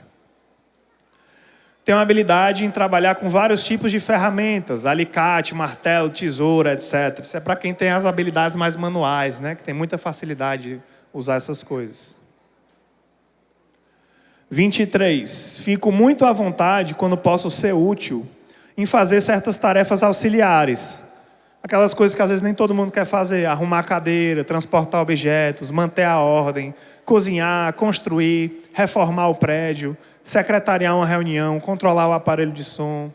Tenho uma habilidade em trabalhar com vários tipos de ferramentas, alicate, martelo, tesoura, etc. Isso é para quem tem as habilidades mais manuais, né? Que tem muita facilidade de usar essas coisas. 23. Fico muito à vontade quando posso ser útil em fazer certas tarefas auxiliares. Aquelas coisas que às vezes nem todo mundo quer fazer. Arrumar a cadeira, transportar objetos, manter a ordem, cozinhar, construir, reformar o prédio, secretariar uma reunião, controlar o aparelho de som.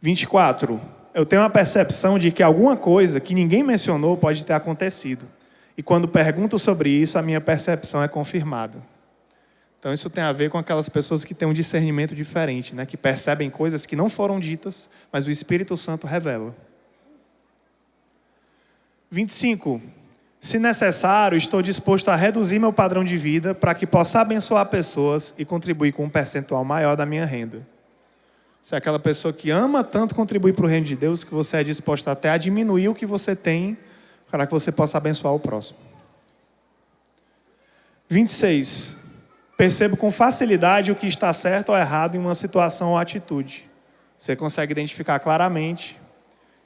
24. Eu tenho a percepção de que alguma coisa que ninguém mencionou pode ter acontecido. E quando pergunto sobre isso, a minha percepção é confirmada. Então isso tem a ver com aquelas pessoas que têm um discernimento diferente, né? Que percebem coisas que não foram ditas, mas o Espírito Santo revela. 25. Se necessário, estou disposto a reduzir meu padrão de vida para que possa abençoar pessoas e contribuir com um percentual maior da minha renda. Você é aquela pessoa que ama tanto contribuir para o reino de Deus que você é disposto até a diminuir o que você tem para que você possa abençoar o próximo. 26. Percebo com facilidade o que está certo ou errado em uma situação ou atitude. Você consegue identificar claramente,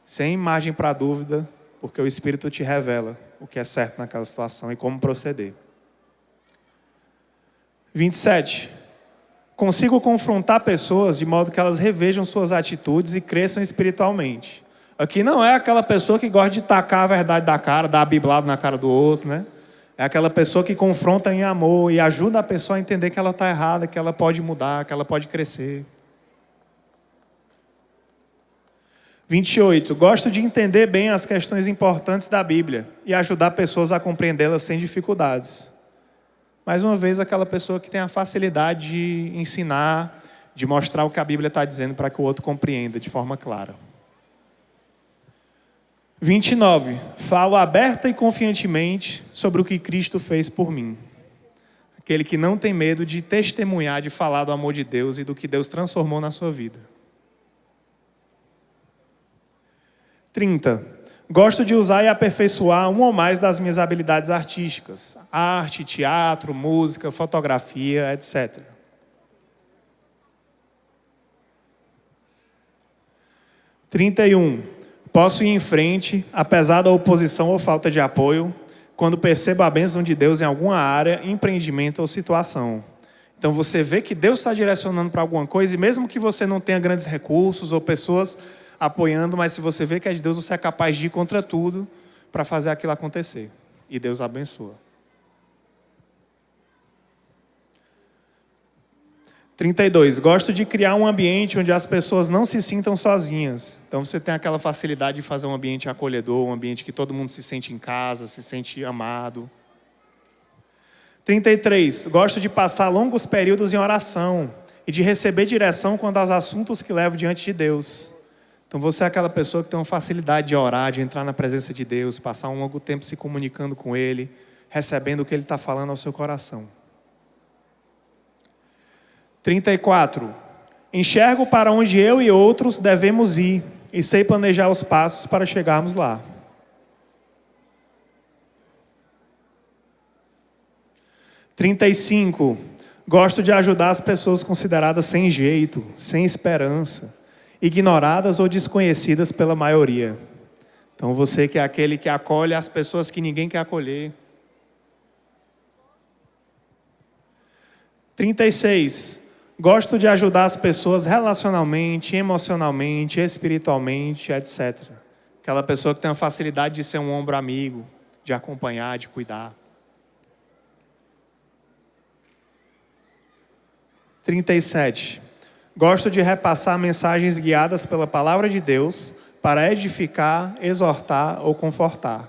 sem margem para dúvida, porque o Espírito te revela o que é certo naquela situação e como proceder. 27. Consigo confrontar pessoas de modo que elas revejam suas atitudes e cresçam espiritualmente. Aqui não é aquela pessoa que gosta de tacar a verdade da cara, dar a biblada na cara do outro, né? É aquela pessoa que confronta em amor e ajuda a pessoa a entender que ela está errada, que ela pode mudar, que ela pode crescer. 28. Gosto de entender bem as questões importantes da Bíblia e ajudar pessoas a compreendê-las sem dificuldades. Mais uma vez, aquela pessoa que tem a facilidade de ensinar, de mostrar o que a Bíblia está dizendo para que o outro compreenda de forma clara. 29. Falo aberta e confiantemente sobre o que Cristo fez por mim. Aquele que não tem medo de testemunhar, de falar do amor de Deus e do que Deus transformou na sua vida. 30. Gosto de usar e aperfeiçoar uma ou mais das minhas habilidades artísticas. Arte, teatro, música, fotografia, etc. 31. Posso ir em frente, apesar da oposição ou falta de apoio, quando percebo a bênção de Deus em alguma área, empreendimento ou situação. Então você vê que Deus está direcionando para alguma coisa, e mesmo que você não tenha grandes recursos ou pessoas apoiando, mas se você vê que é de Deus, você é capaz de ir contra tudo para fazer aquilo acontecer. E Deus abençoa. 32. Gosto de criar um ambiente onde as pessoas não se sintam sozinhas. Então você tem aquela facilidade de fazer um ambiente acolhedor, um ambiente que todo mundo se sente em casa, se sente amado. 33. Gosto de passar longos períodos em oração e de receber direção quanto aos assuntos que levo diante de Deus. Então você é aquela pessoa que tem uma facilidade de orar, de entrar na presença de Deus, passar um longo tempo se comunicando com Ele, recebendo o que Ele está falando ao seu coração. 34. Enxergo para onde eu e outros devemos ir e sei planejar os passos para chegarmos lá. 35. Gosto de ajudar as pessoas consideradas sem jeito, sem esperança, ignoradas ou desconhecidas pela maioria. Então você que é aquele que acolhe as pessoas que ninguém quer acolher. 36. Gosto de ajudar as pessoas relacionalmente, emocionalmente, espiritualmente, etc. Aquela pessoa que tem a facilidade de ser um ombro amigo, de acompanhar, de cuidar. 37. Gosto de repassar mensagens guiadas pela palavra de Deus para edificar, exortar ou confortar.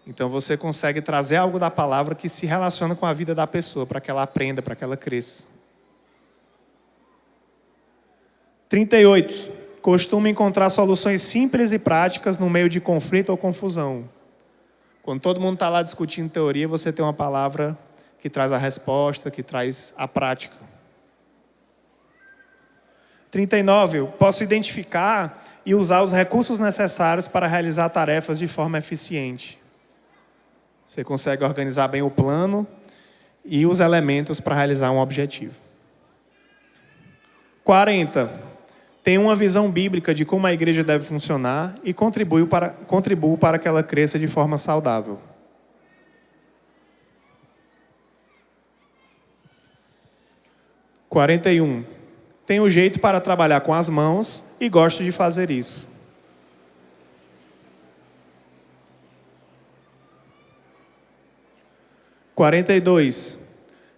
Então você consegue trazer algo da palavra que se relaciona com a vida da pessoa, para que ela aprenda, para que ela cresça. 38. Costumo encontrar soluções simples e práticas no meio de conflito ou confusão. Quando todo mundo está lá discutindo teoria, você tem uma palavra que traz a resposta, que traz a prática. 39. Posso identificar e usar os recursos necessários para realizar tarefas de forma eficiente. Você consegue organizar bem o plano e os elementos para realizar um objetivo. 40. Tenho uma visão bíblica de como a igreja deve funcionar e contribuo para que ela cresça de forma saudável. 41. Tenho jeito para trabalhar com as mãos e gosto de fazer isso. 42.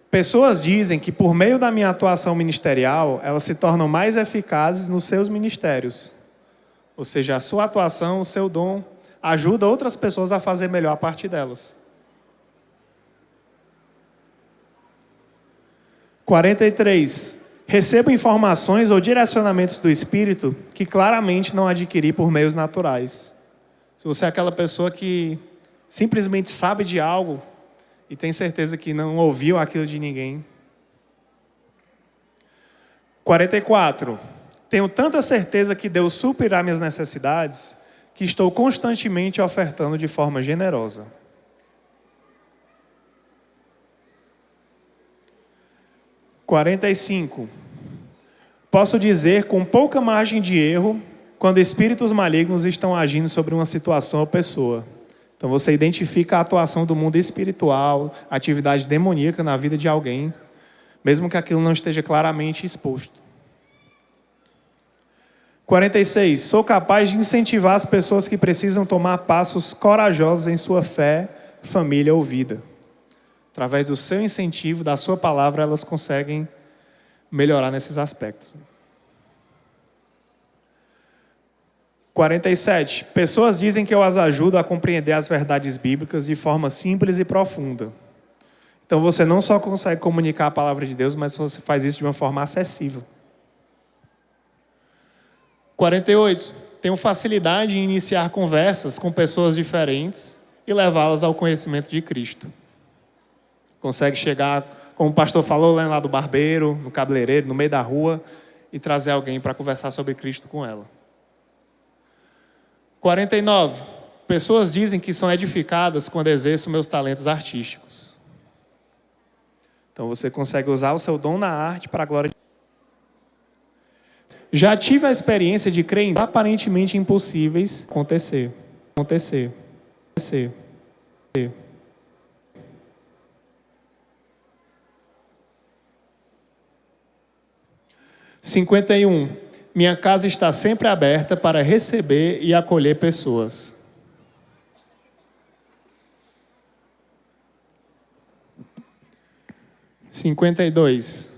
Pessoas dizem que por meio da minha atuação ministerial, elas se tornam mais eficazes nos seus ministérios. Ou seja, a sua atuação, o seu dom, ajuda outras pessoas a fazer melhor a parte delas. 43. Recebo informações ou direcionamentos do Espírito que claramente não adquiri por meios naturais. Se você é aquela pessoa que simplesmente sabe de algo e tem certeza que não ouviu aquilo de ninguém. 44. Tenho tanta certeza que Deus suprirá minhas necessidades que estou constantemente ofertando de forma generosa. 45. Posso dizer com pouca margem de erro quando espíritos malignos estão agindo sobre uma situação ou pessoa. Então você identifica a atuação do mundo espiritual, a atividade demoníaca na vida de alguém, mesmo que aquilo não esteja claramente exposto. 46. Sou capaz de incentivar as pessoas que precisam tomar passos corajosos em sua fé, família ou vida. Através do seu incentivo, da sua palavra, elas conseguem melhorar nesses aspectos. 47. Pessoas dizem que eu as ajudo a compreender as verdades bíblicas de forma simples e profunda. Então você não só consegue comunicar a palavra de Deus, mas você faz isso de uma forma acessível. 48. Tenho facilidade em iniciar conversas com pessoas diferentes e levá-las ao conhecimento de Cristo. Consegue chegar, como o pastor falou, lá do barbeiro, no cabeleireiro, no meio da rua, e trazer alguém para conversar sobre Cristo com ela. 49. Pessoas dizem que são edificadas quando exerço meus talentos artísticos. Então você consegue usar o seu dom na arte para a glória de Deus. Já tive a experiência de crer em aparentemente impossíveis acontecer. 51. Minha casa está sempre aberta para receber e acolher pessoas. 52.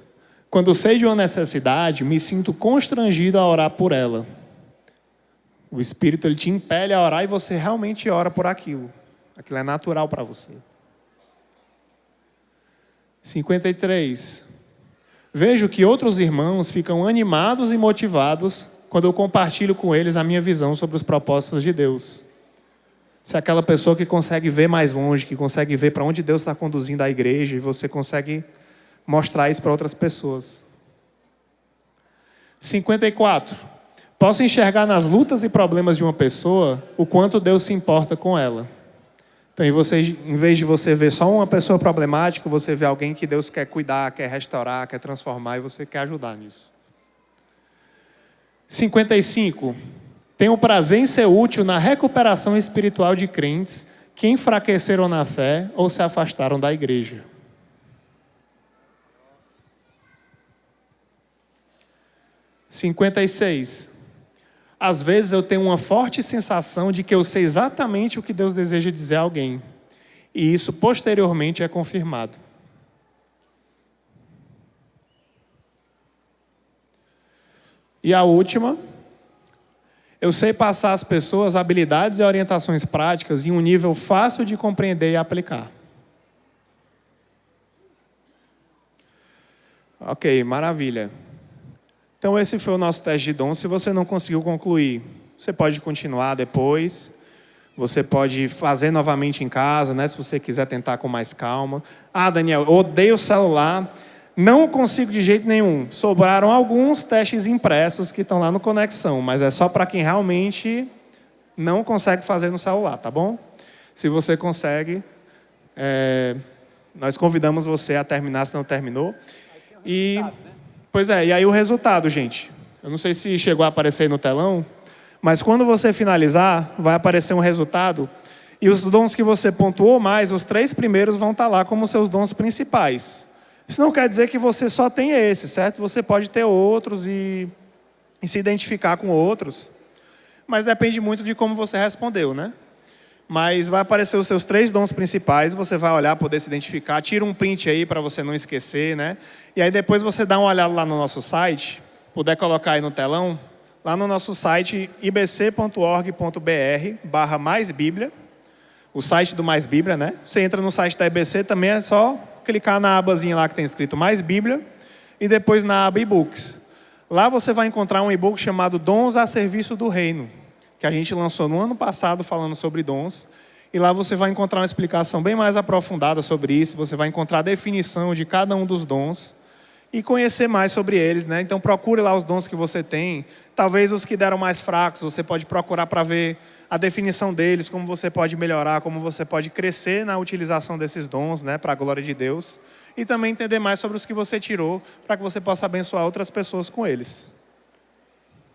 Quando sei de uma necessidade, me sinto constrangido a orar por ela. O Espírito ele te impele a orar e você realmente ora por aquilo. Aquilo é natural para você. 53. Vejo que outros irmãos ficam animados e motivados quando eu compartilho com eles a minha visão sobre os propósitos de Deus. Se é aquela pessoa que consegue ver mais longe, que consegue ver para onde Deus está conduzindo a igreja e você consegue mostrar isso para outras pessoas. 54. Posso enxergar nas lutas e problemas de uma pessoa o quanto Deus se importa com ela. Então, em vez de você ver só uma pessoa problemática, você vê alguém que Deus quer cuidar, quer restaurar, quer transformar e você quer ajudar nisso. 55. Tenho prazer em ser útil na recuperação espiritual de crentes que enfraqueceram na fé ou se afastaram da igreja. 56. Às vezes eu tenho uma forte sensação de que eu sei exatamente o que Deus deseja dizer a alguém. E isso posteriormente é confirmado. E a última, eu sei passar às pessoas habilidades e orientações práticas em um nível fácil de compreender e aplicar. Ok, maravilha. Então esse foi o nosso teste de dom. Se você não conseguiu concluir, você pode continuar depois. Você pode fazer novamente em casa, né? Se você quiser tentar com mais calma. Ah, Daniel, eu odeio o celular. Não consigo de jeito nenhum. Sobraram alguns testes impressos que estão lá no Conexão, mas é só para quem realmente não consegue fazer no celular, tá bom? Se você consegue, nós convidamos você a terminar se não terminou. E, pois é, e aí o resultado, gente. Eu não sei se chegou a aparecer aí no telão, mas quando você finalizar, vai aparecer um resultado. E os dons que você pontuou mais, os 3 primeiros vão estar lá como seus dons principais. Isso não quer dizer que você só tem esse, certo? Você pode ter outros e se identificar com outros. Mas depende muito de como você respondeu, né? Mas vai aparecer os seus 3 dons principais, você vai olhar, poder se identificar. Tira um print aí para você não esquecer, né? E aí depois você dá uma olhada lá no nosso site, puder colocar aí no telão, lá no nosso site ibc.org.br/maisbíblia, o site do Mais Bíblia, né? Você entra no site da IBC, também é só clicar na abazinha lá que tem escrito Mais Bíblia e depois na aba e-books. Lá você vai encontrar um e-book chamado Dons a Serviço do Reino, que a gente lançou no ano passado falando sobre dons. E lá você vai encontrar uma explicação bem mais aprofundada sobre isso. Você vai encontrar a definição de cada um dos dons e conhecer mais sobre eles, né? Então procure lá os dons que você tem. Talvez os que deram mais fracos, você pode procurar para ver a definição deles, como você pode melhorar, como você pode crescer na utilização desses dons, né, para a glória de Deus. E também entender mais sobre os que você tirou, para que você possa abençoar outras pessoas com eles.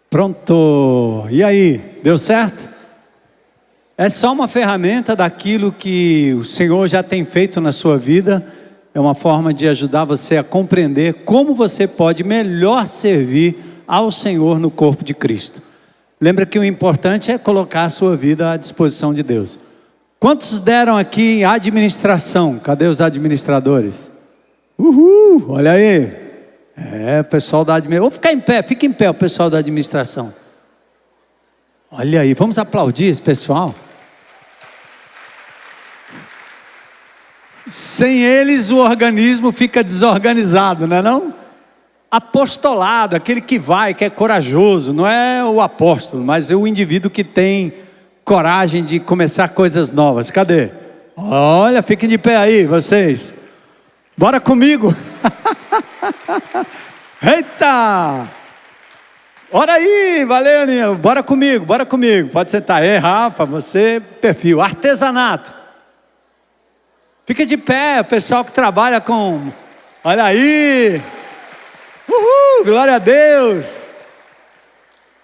Pronto! E aí, deu certo? É só uma ferramenta daquilo que o Senhor já tem feito na sua vida. É uma forma de ajudar você a compreender como você pode melhor servir ao Senhor no corpo de Cristo. Lembra que o importante é colocar a sua vida à disposição de Deus. Quantos deram aqui administração? Cadê os administradores? Uhul, olha aí. O pessoal da administração. Vou ficar em pé, fica em pé o pessoal da administração. Olha aí, vamos aplaudir esse pessoal. Sem eles o organismo fica desorganizado, não é não? Apostolado, aquele que vai, que é corajoso, não é o apóstolo, mas é o indivíduo que tem coragem de começar coisas novas. Cadê? Olha, fiquem de pé aí, vocês. Bora comigo. Eita! Ora aí, valeu, Aninha. Bora comigo. Pode sentar aí, Rafa, você, perfil. Artesanato. Fica de pé, o pessoal que trabalha com... Olha aí. Uhul, glória a Deus.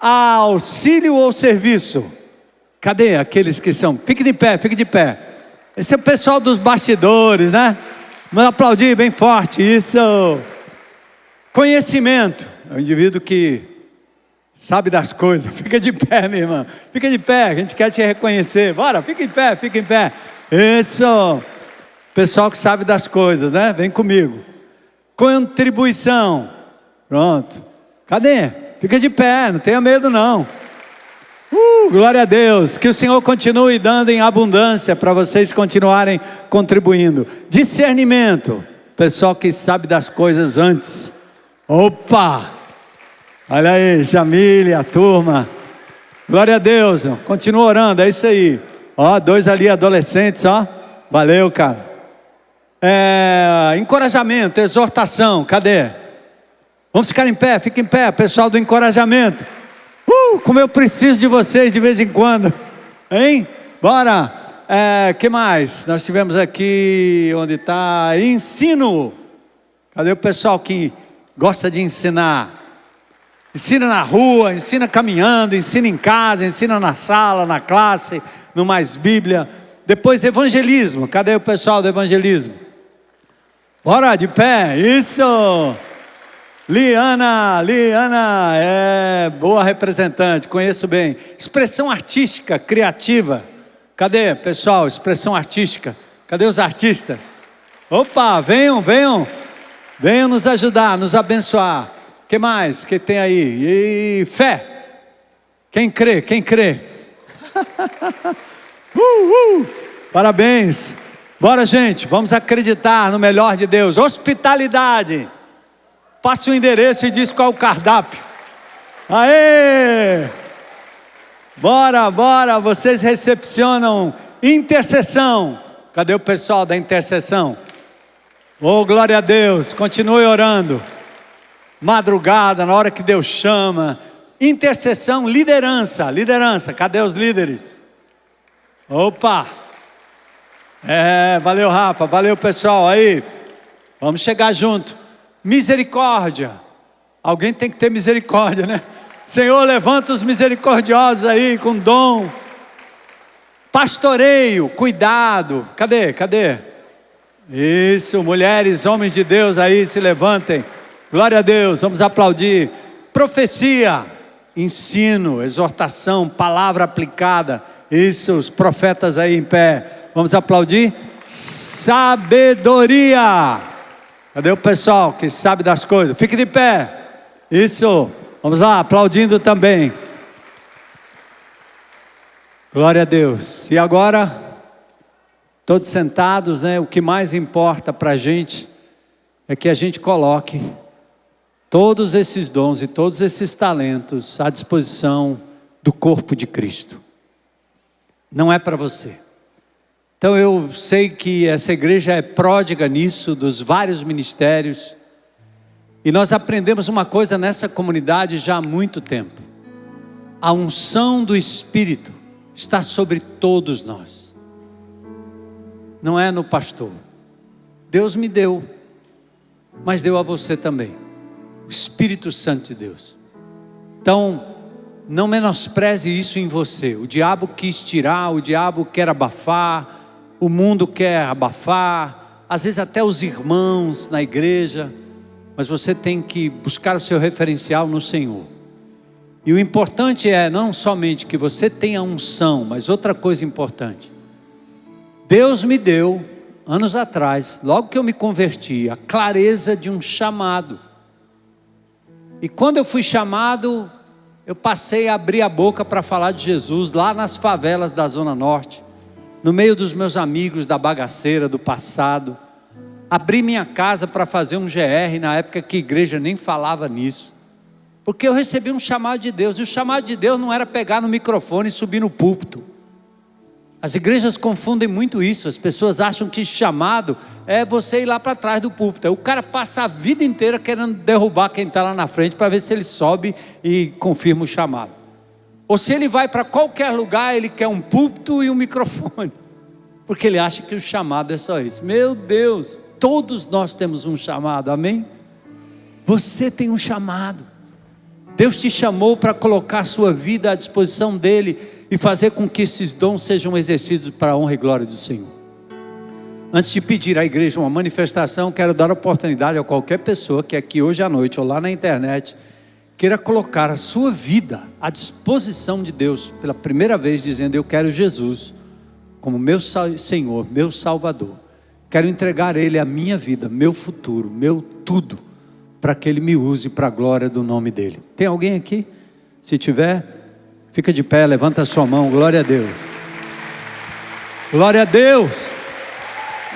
Auxílio ou serviço? Cadê aqueles que são? Fique de pé. Esse é o pessoal dos bastidores, né? Vamos aplaudir bem forte, isso. Conhecimento, é o indivíduo que sabe das coisas. Fica de pé, minha irmã. Fica de pé, a gente quer te reconhecer. Bora, fica em pé. Isso. Pessoal que sabe das coisas, né? Vem comigo. Contribuição. Pronto. Cadê? Fica de pé, não tenha medo não. Glória a Deus. Que o Senhor continue dando em abundância para vocês continuarem contribuindo. Discernimento. Pessoal que sabe das coisas antes. Opa! Olha aí, Jamile, a turma. Glória a Deus. Continua orando, é isso aí. Ó, 2 ali adolescentes, ó. Valeu, cara. Encorajamento, exortação. Cadê? Vamos ficar em pé, fica em pé, pessoal do encorajamento. Como eu preciso de vocês de vez em quando. Hein? Bora. Que mais? Nós tivemos aqui, onde está? Ensino. Cadê o pessoal que gosta de ensinar? Ensina na rua, ensina caminhando, ensina em casa, ensina na sala, na classe, no Mais Bíblia. Depois evangelismo. Cadê o pessoal do evangelismo? Bora, de pé. Isso. Liana, boa representante, conheço bem. Expressão artística, criativa. Cadê, pessoal, expressão artística? Cadê os artistas? Opa, venham nos ajudar, nos abençoar. Que mais que tem aí? E fé. Quem crê? Parabéns. Bora, gente, vamos acreditar no melhor de Deus. Hospitalidade. Passe o endereço e diz qual é o cardápio. Aê! Bora, vocês recepcionam intercessão. Cadê o pessoal da intercessão? Oh, glória a Deus, continue orando. Madrugada, na hora que Deus chama. Intercessão, liderança, cadê os líderes? Opa! Valeu, Rafa, valeu, pessoal, aí. Vamos chegar junto. Misericórdia. Alguém tem que ter misericórdia, né? Senhor, levanta os misericordiosos aí com dom. Pastoreio, cuidado. Cadê? Isso, mulheres, homens de Deus aí, se levantem. Glória a Deus, vamos aplaudir. Profecia, ensino, exortação, palavra aplicada. Isso, os profetas aí em pé. Vamos aplaudir. Sabedoria. Cadê o pessoal que sabe das coisas? Fique de pé. Isso. Vamos lá, aplaudindo também. Glória a Deus. E agora, todos sentados, né? O que mais importa para a gente é que a gente coloque todos esses dons e todos esses talentos à disposição do corpo de Cristo. Não é para você. Então eu sei que essa igreja é pródiga nisso, dos vários ministérios. E nós aprendemos uma coisa nessa comunidade já há muito tempo. A unção do Espírito está sobre todos nós. Não é no pastor. Deus me deu, mas deu a você também. O Espírito Santo de Deus. Então, não menospreze isso em você. O diabo quis tirar, o diabo quer abafar. O mundo quer abafar, às vezes até os irmãos na igreja, mas você tem que buscar o seu referencial no Senhor. E o importante é não somente que você tenha unção, mas outra coisa importante. Deus me deu, anos atrás, logo que eu me converti, a clareza de um chamado. E quando eu fui chamado, eu passei a abrir a boca para falar de Jesus lá nas favelas da Zona Norte, no meio dos meus amigos da bagaceira, do passado. Abri minha casa para fazer um GR, na época que a igreja nem falava nisso. Porque eu recebi um chamado de Deus, e o chamado de Deus não era pegar no microfone e subir no púlpito. As igrejas confundem muito isso, as pessoas acham que chamado é você ir lá para trás do púlpito. O cara passa a vida inteira querendo derrubar quem está lá na frente para ver se ele sobe e confirma o chamado. Ou se ele vai para qualquer lugar, ele quer um púlpito e um microfone, porque ele acha que o chamado é só isso. Meu Deus, todos nós temos um chamado, amém? Você tem um chamado. Deus te chamou para colocar sua vida à disposição dele e fazer com que esses dons sejam exercidos para a honra e glória do Senhor. Antes de pedir à igreja uma manifestação, quero dar oportunidade a qualquer pessoa que aqui hoje à noite ou lá na internet queira colocar a sua vida à disposição de Deus pela primeira vez, dizendo: eu quero Jesus como meu Senhor, meu Salvador. Quero entregar a Ele a minha vida, meu futuro, meu tudo, para que Ele me use para a glória do nome dEle. Tem alguém aqui? Se tiver, fica de pé, levanta a sua mão. Glória a Deus. Glória a Deus.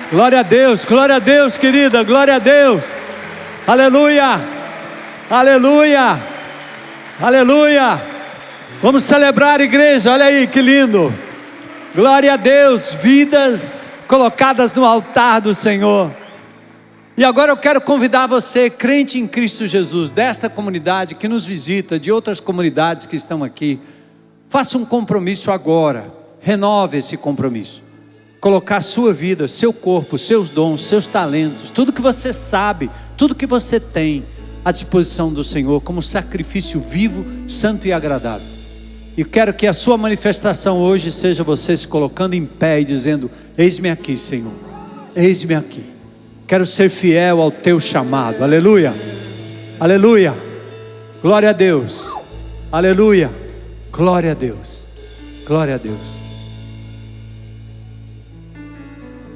Glória a Deus. Glória a Deus, querida. Glória a Deus. Aleluia. Aleluia. Aleluia. Vamos celebrar, igreja. Olha aí que lindo. Glória a Deus. Vidas colocadas no altar do Senhor. E agora eu quero convidar você, crente em Cristo Jesus, desta comunidade que nos visita, de outras comunidades que estão aqui, faça um compromisso agora, renove esse compromisso, colocar sua vida, seu corpo, seus dons, seus talentos, tudo que você sabe, tudo que você tem à disposição do Senhor, como sacrifício vivo, santo e agradável. E quero que a sua manifestação hoje seja você se colocando em pé e dizendo: eis-me aqui, Senhor, eis-me aqui. Quero ser fiel ao teu chamado. Aleluia. Aleluia. Glória a Deus. Aleluia. Glória a Deus. Glória a Deus.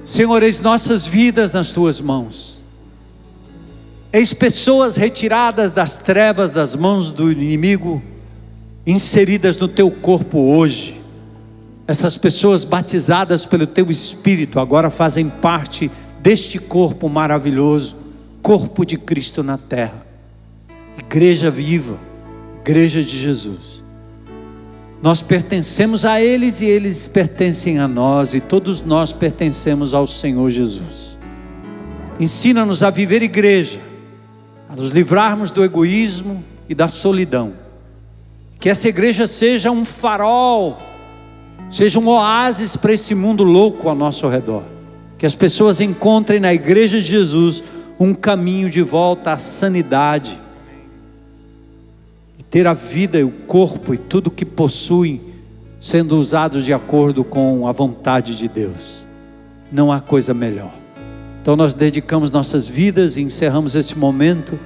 Senhor, eis nossas vidas nas tuas mãos. Eis pessoas retiradas das trevas, das mãos do inimigo, inseridas no teu corpo hoje. Essas pessoas batizadas pelo teu Espírito agora fazem parte deste corpo maravilhoso, corpo de Cristo na terra, igreja viva, igreja de Jesus. Nós pertencemos a eles e eles pertencem a nós, e todos nós pertencemos ao Senhor Jesus. Ensina-nos a viver igreja, a nos livrarmos do egoísmo e da solidão. Que essa igreja seja um farol, seja um oásis para esse mundo louco ao nosso redor. Que as pessoas encontrem na igreja de Jesus um caminho de volta à sanidade. E ter a vida e o corpo e tudo que possuem sendo usados de acordo com a vontade de Deus. Não há coisa melhor. Então nós dedicamos nossas vidas e encerramos esse momento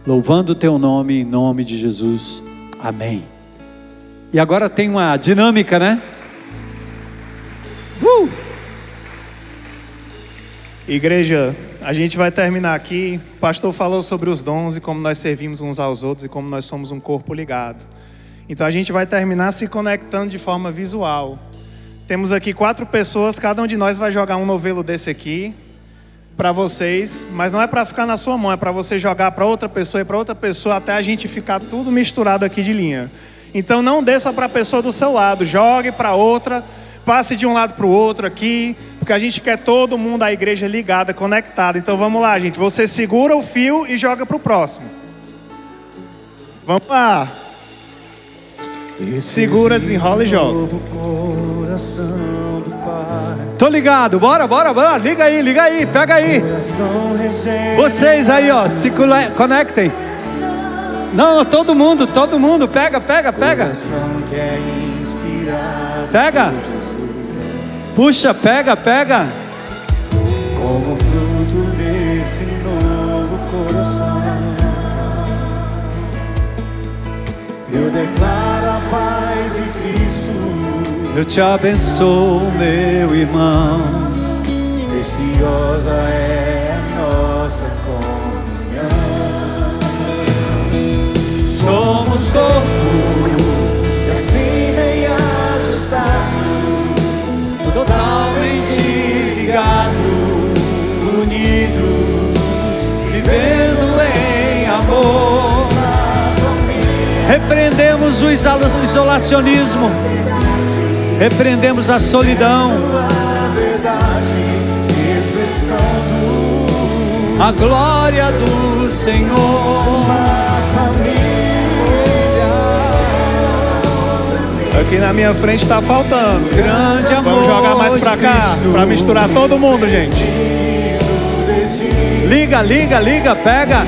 louvando o teu nome, em nome de Jesus. Amém. E agora tem uma dinâmica, né? Igreja, a gente vai terminar aqui. O pastor falou sobre os dons e como nós servimos uns aos outros e como nós somos um corpo ligado. Então a gente vai terminar se conectando de forma visual. Temos aqui 4 pessoas, cada um de nós vai jogar um novelo desse aqui para vocês, mas não é para ficar na sua mão, é para você jogar para outra pessoa e para outra pessoa até a gente ficar tudo misturado aqui de linha. Então não dê só para a pessoa do seu lado, jogue para outra. Passe de um lado para o outro aqui, porque a gente quer todo mundo, a igreja ligada, conectada. Então vamos lá, gente. Você segura o fio e joga para o próximo. Vamos lá. Segura, desenrola e joga. Tô ligado, bora. Liga aí, pega aí. Vocês aí, ó, se conectem. Não, todo mundo, pega. Pega. Puxa, pega. Como fruto desse novo coração, Eu declaro a paz de Cristo. Eu te abençoo, meu irmão. Preciosa é a nossa comunhão. Somos corpo, E assim bem ajustado, totalmente ligados, unidos, vivendo em amor. Repreendemos o isolacionismo, repreendemos a solidão, a verdade, expressão do a glória do Senhor. Aqui na minha frente está faltando. Grande amor. Vamos jogar mais pra cá, Cristo. pra misturar todo mundo, gente. Liga, liga, liga, pega.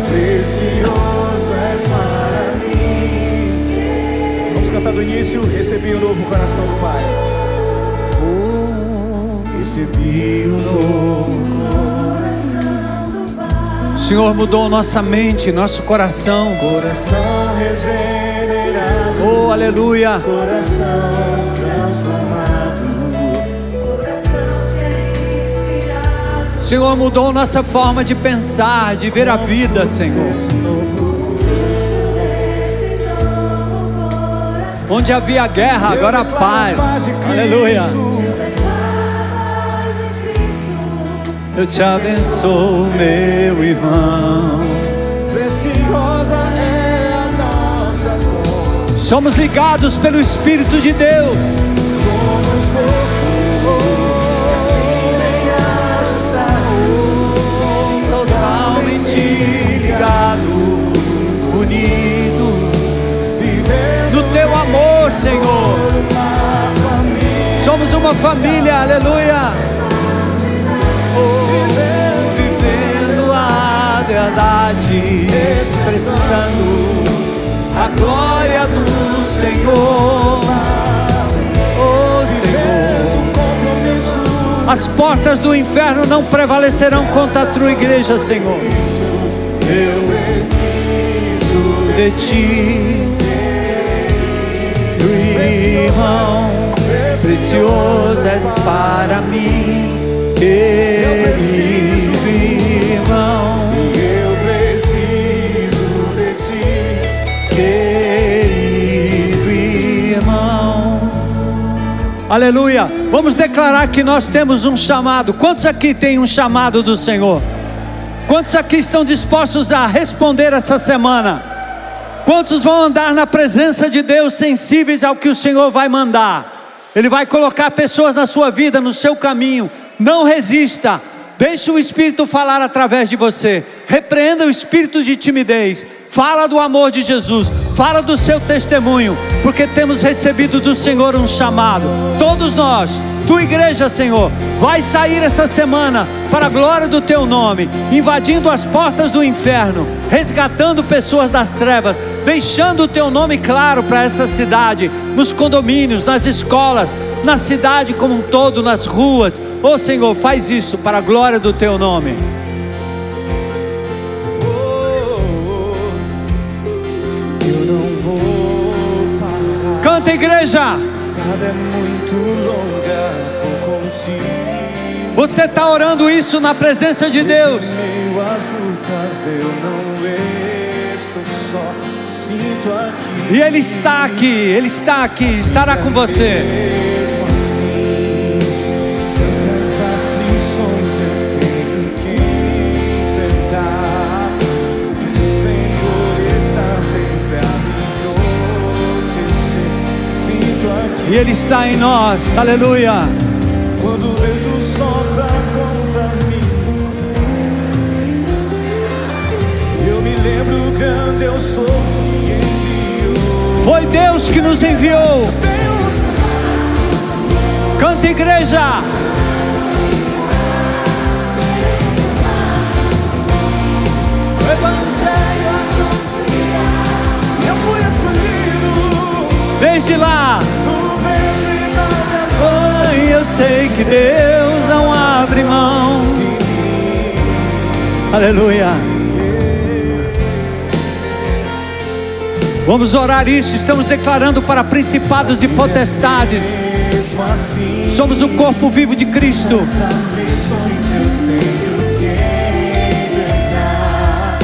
Precioso és para mim. Vamos cantar do início. Recebi o novo coração do Pai. Recebi o novo. O Senhor mudou nossa mente, nosso coração. Coração regenerado. Oh, aleluia. Coração transformado. O Senhor mudou nossa forma de pensar, de ver a vida, Senhor. Onde havia guerra, agora há paz. Aleluia. Eu te abençoo, meu irmão. Preciosa é a nossa cor. Somos ligados pelo Espírito de Deus. Somos corpo, assim bem ajustado, Totalmente ligado, unido vivendo no teu amor, Senhor. uma família. Somos uma família, aleluia. Vivendo a verdade, expressando a glória do Senhor. Oh Senhor, as portas do inferno não prevalecerão contra a tua igreja, Senhor. Eu preciso de ti, irmão, precioso és para mim. Querido irmão, Eu preciso de ti. querido irmão. Aleluia. Vamos declarar que nós temos um chamado. Quantos aqui têm um chamado do Senhor? Quantos aqui estão dispostos a responder essa semana? Quantos vão andar na presença de Deus, sensíveis ao que o Senhor vai mandar? Ele vai colocar pessoas na sua vida, no seu caminho. Não resista, deixe o Espírito falar através de você. Repreenda o espírito de timidez. Fala do amor de Jesus, fala do seu testemunho, porque temos recebido do Senhor um chamado. Todos nós, tua igreja, Senhor, vai sair essa semana para a glória do teu nome, invadindo as portas do inferno, resgatando pessoas das trevas, deixando o teu nome claro para esta cidade, nos condomínios, nas escolas, na cidade como um todo, nas ruas. Oh Senhor, faz isso para a glória do teu nome. Eu não vou parar. Canta, igreja. A estrada é muito longa, vou conseguir. Você está orando isso na presença de Deus. Em meio às lutas eu não estou só, sinto aqui. E Ele está aqui, estará com você. Mesmo assim, tantas aflições eu tenho que enfrentar, mas o Senhor está sempre a me proteger. Sinto aqui. E Ele está em nós, aleluia. Quando o vento sopra contra mim, eu me lembro quando eu sou e enviou. Foi Deus que nos enviou. Canta, igreja. O Evangelho Eu fui escolhido desde lá. no ventre da minha Mãe, eu sei que Deus não abre mão. mãe. Aleluia. Vamos orar isso. Estamos declarando para principados e potestades. Mesmo assim, Somos o corpo vivo de Cristo. nas aflições eu tenho que enfrentar.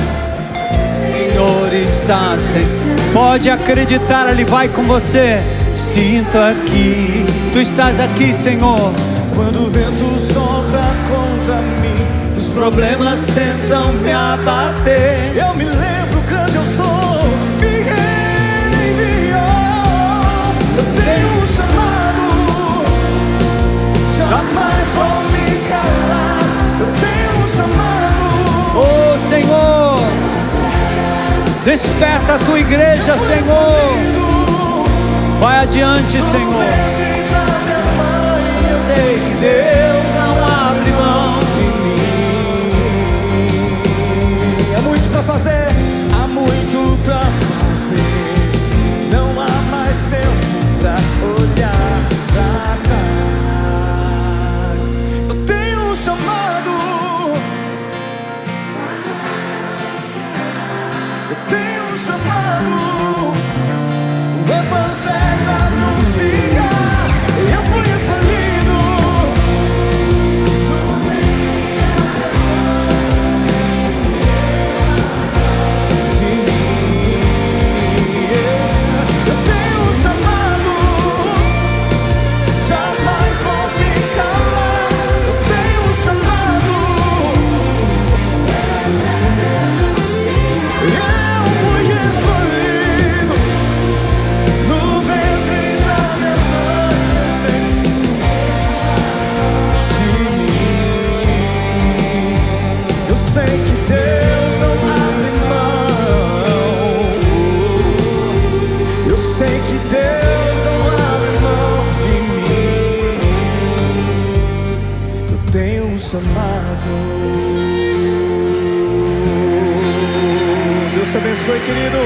Senhor está, Senhor. Pode acreditar, Ele vai com você. Sinto aqui, Tu estás aqui, Senhor. Quando o vento sopra contra mim, os Problemas tentam me abater. eu me lembro grande eu sou, me enviou. Eu tenho um chamado, jamais vou me calar. Eu tenho um chamado, Oh, Senhor, desperta a Tua igreja, Senhor. Vai adiante, Senhor. ventre da minha mãe, eu Sei que Deus não abre mão. há muito pra fazer, há muito pra fazer. Não há mais tempo pra olhar pra trás. Eu tenho um chamado, eu tenho um chamado. O evangelho anunciar. Eu fui escolhido. De mim, eu tenho um chamado, jamais vou me calar. Eu tenho um chamado, eu fui escolhido no ventre da minha mãe. Eu sei de mim, eu sei que Deus não abre mão. Eu sei que Deus não abre mão de mim. Eu tenho um chamado. Deus te abençoe, querido.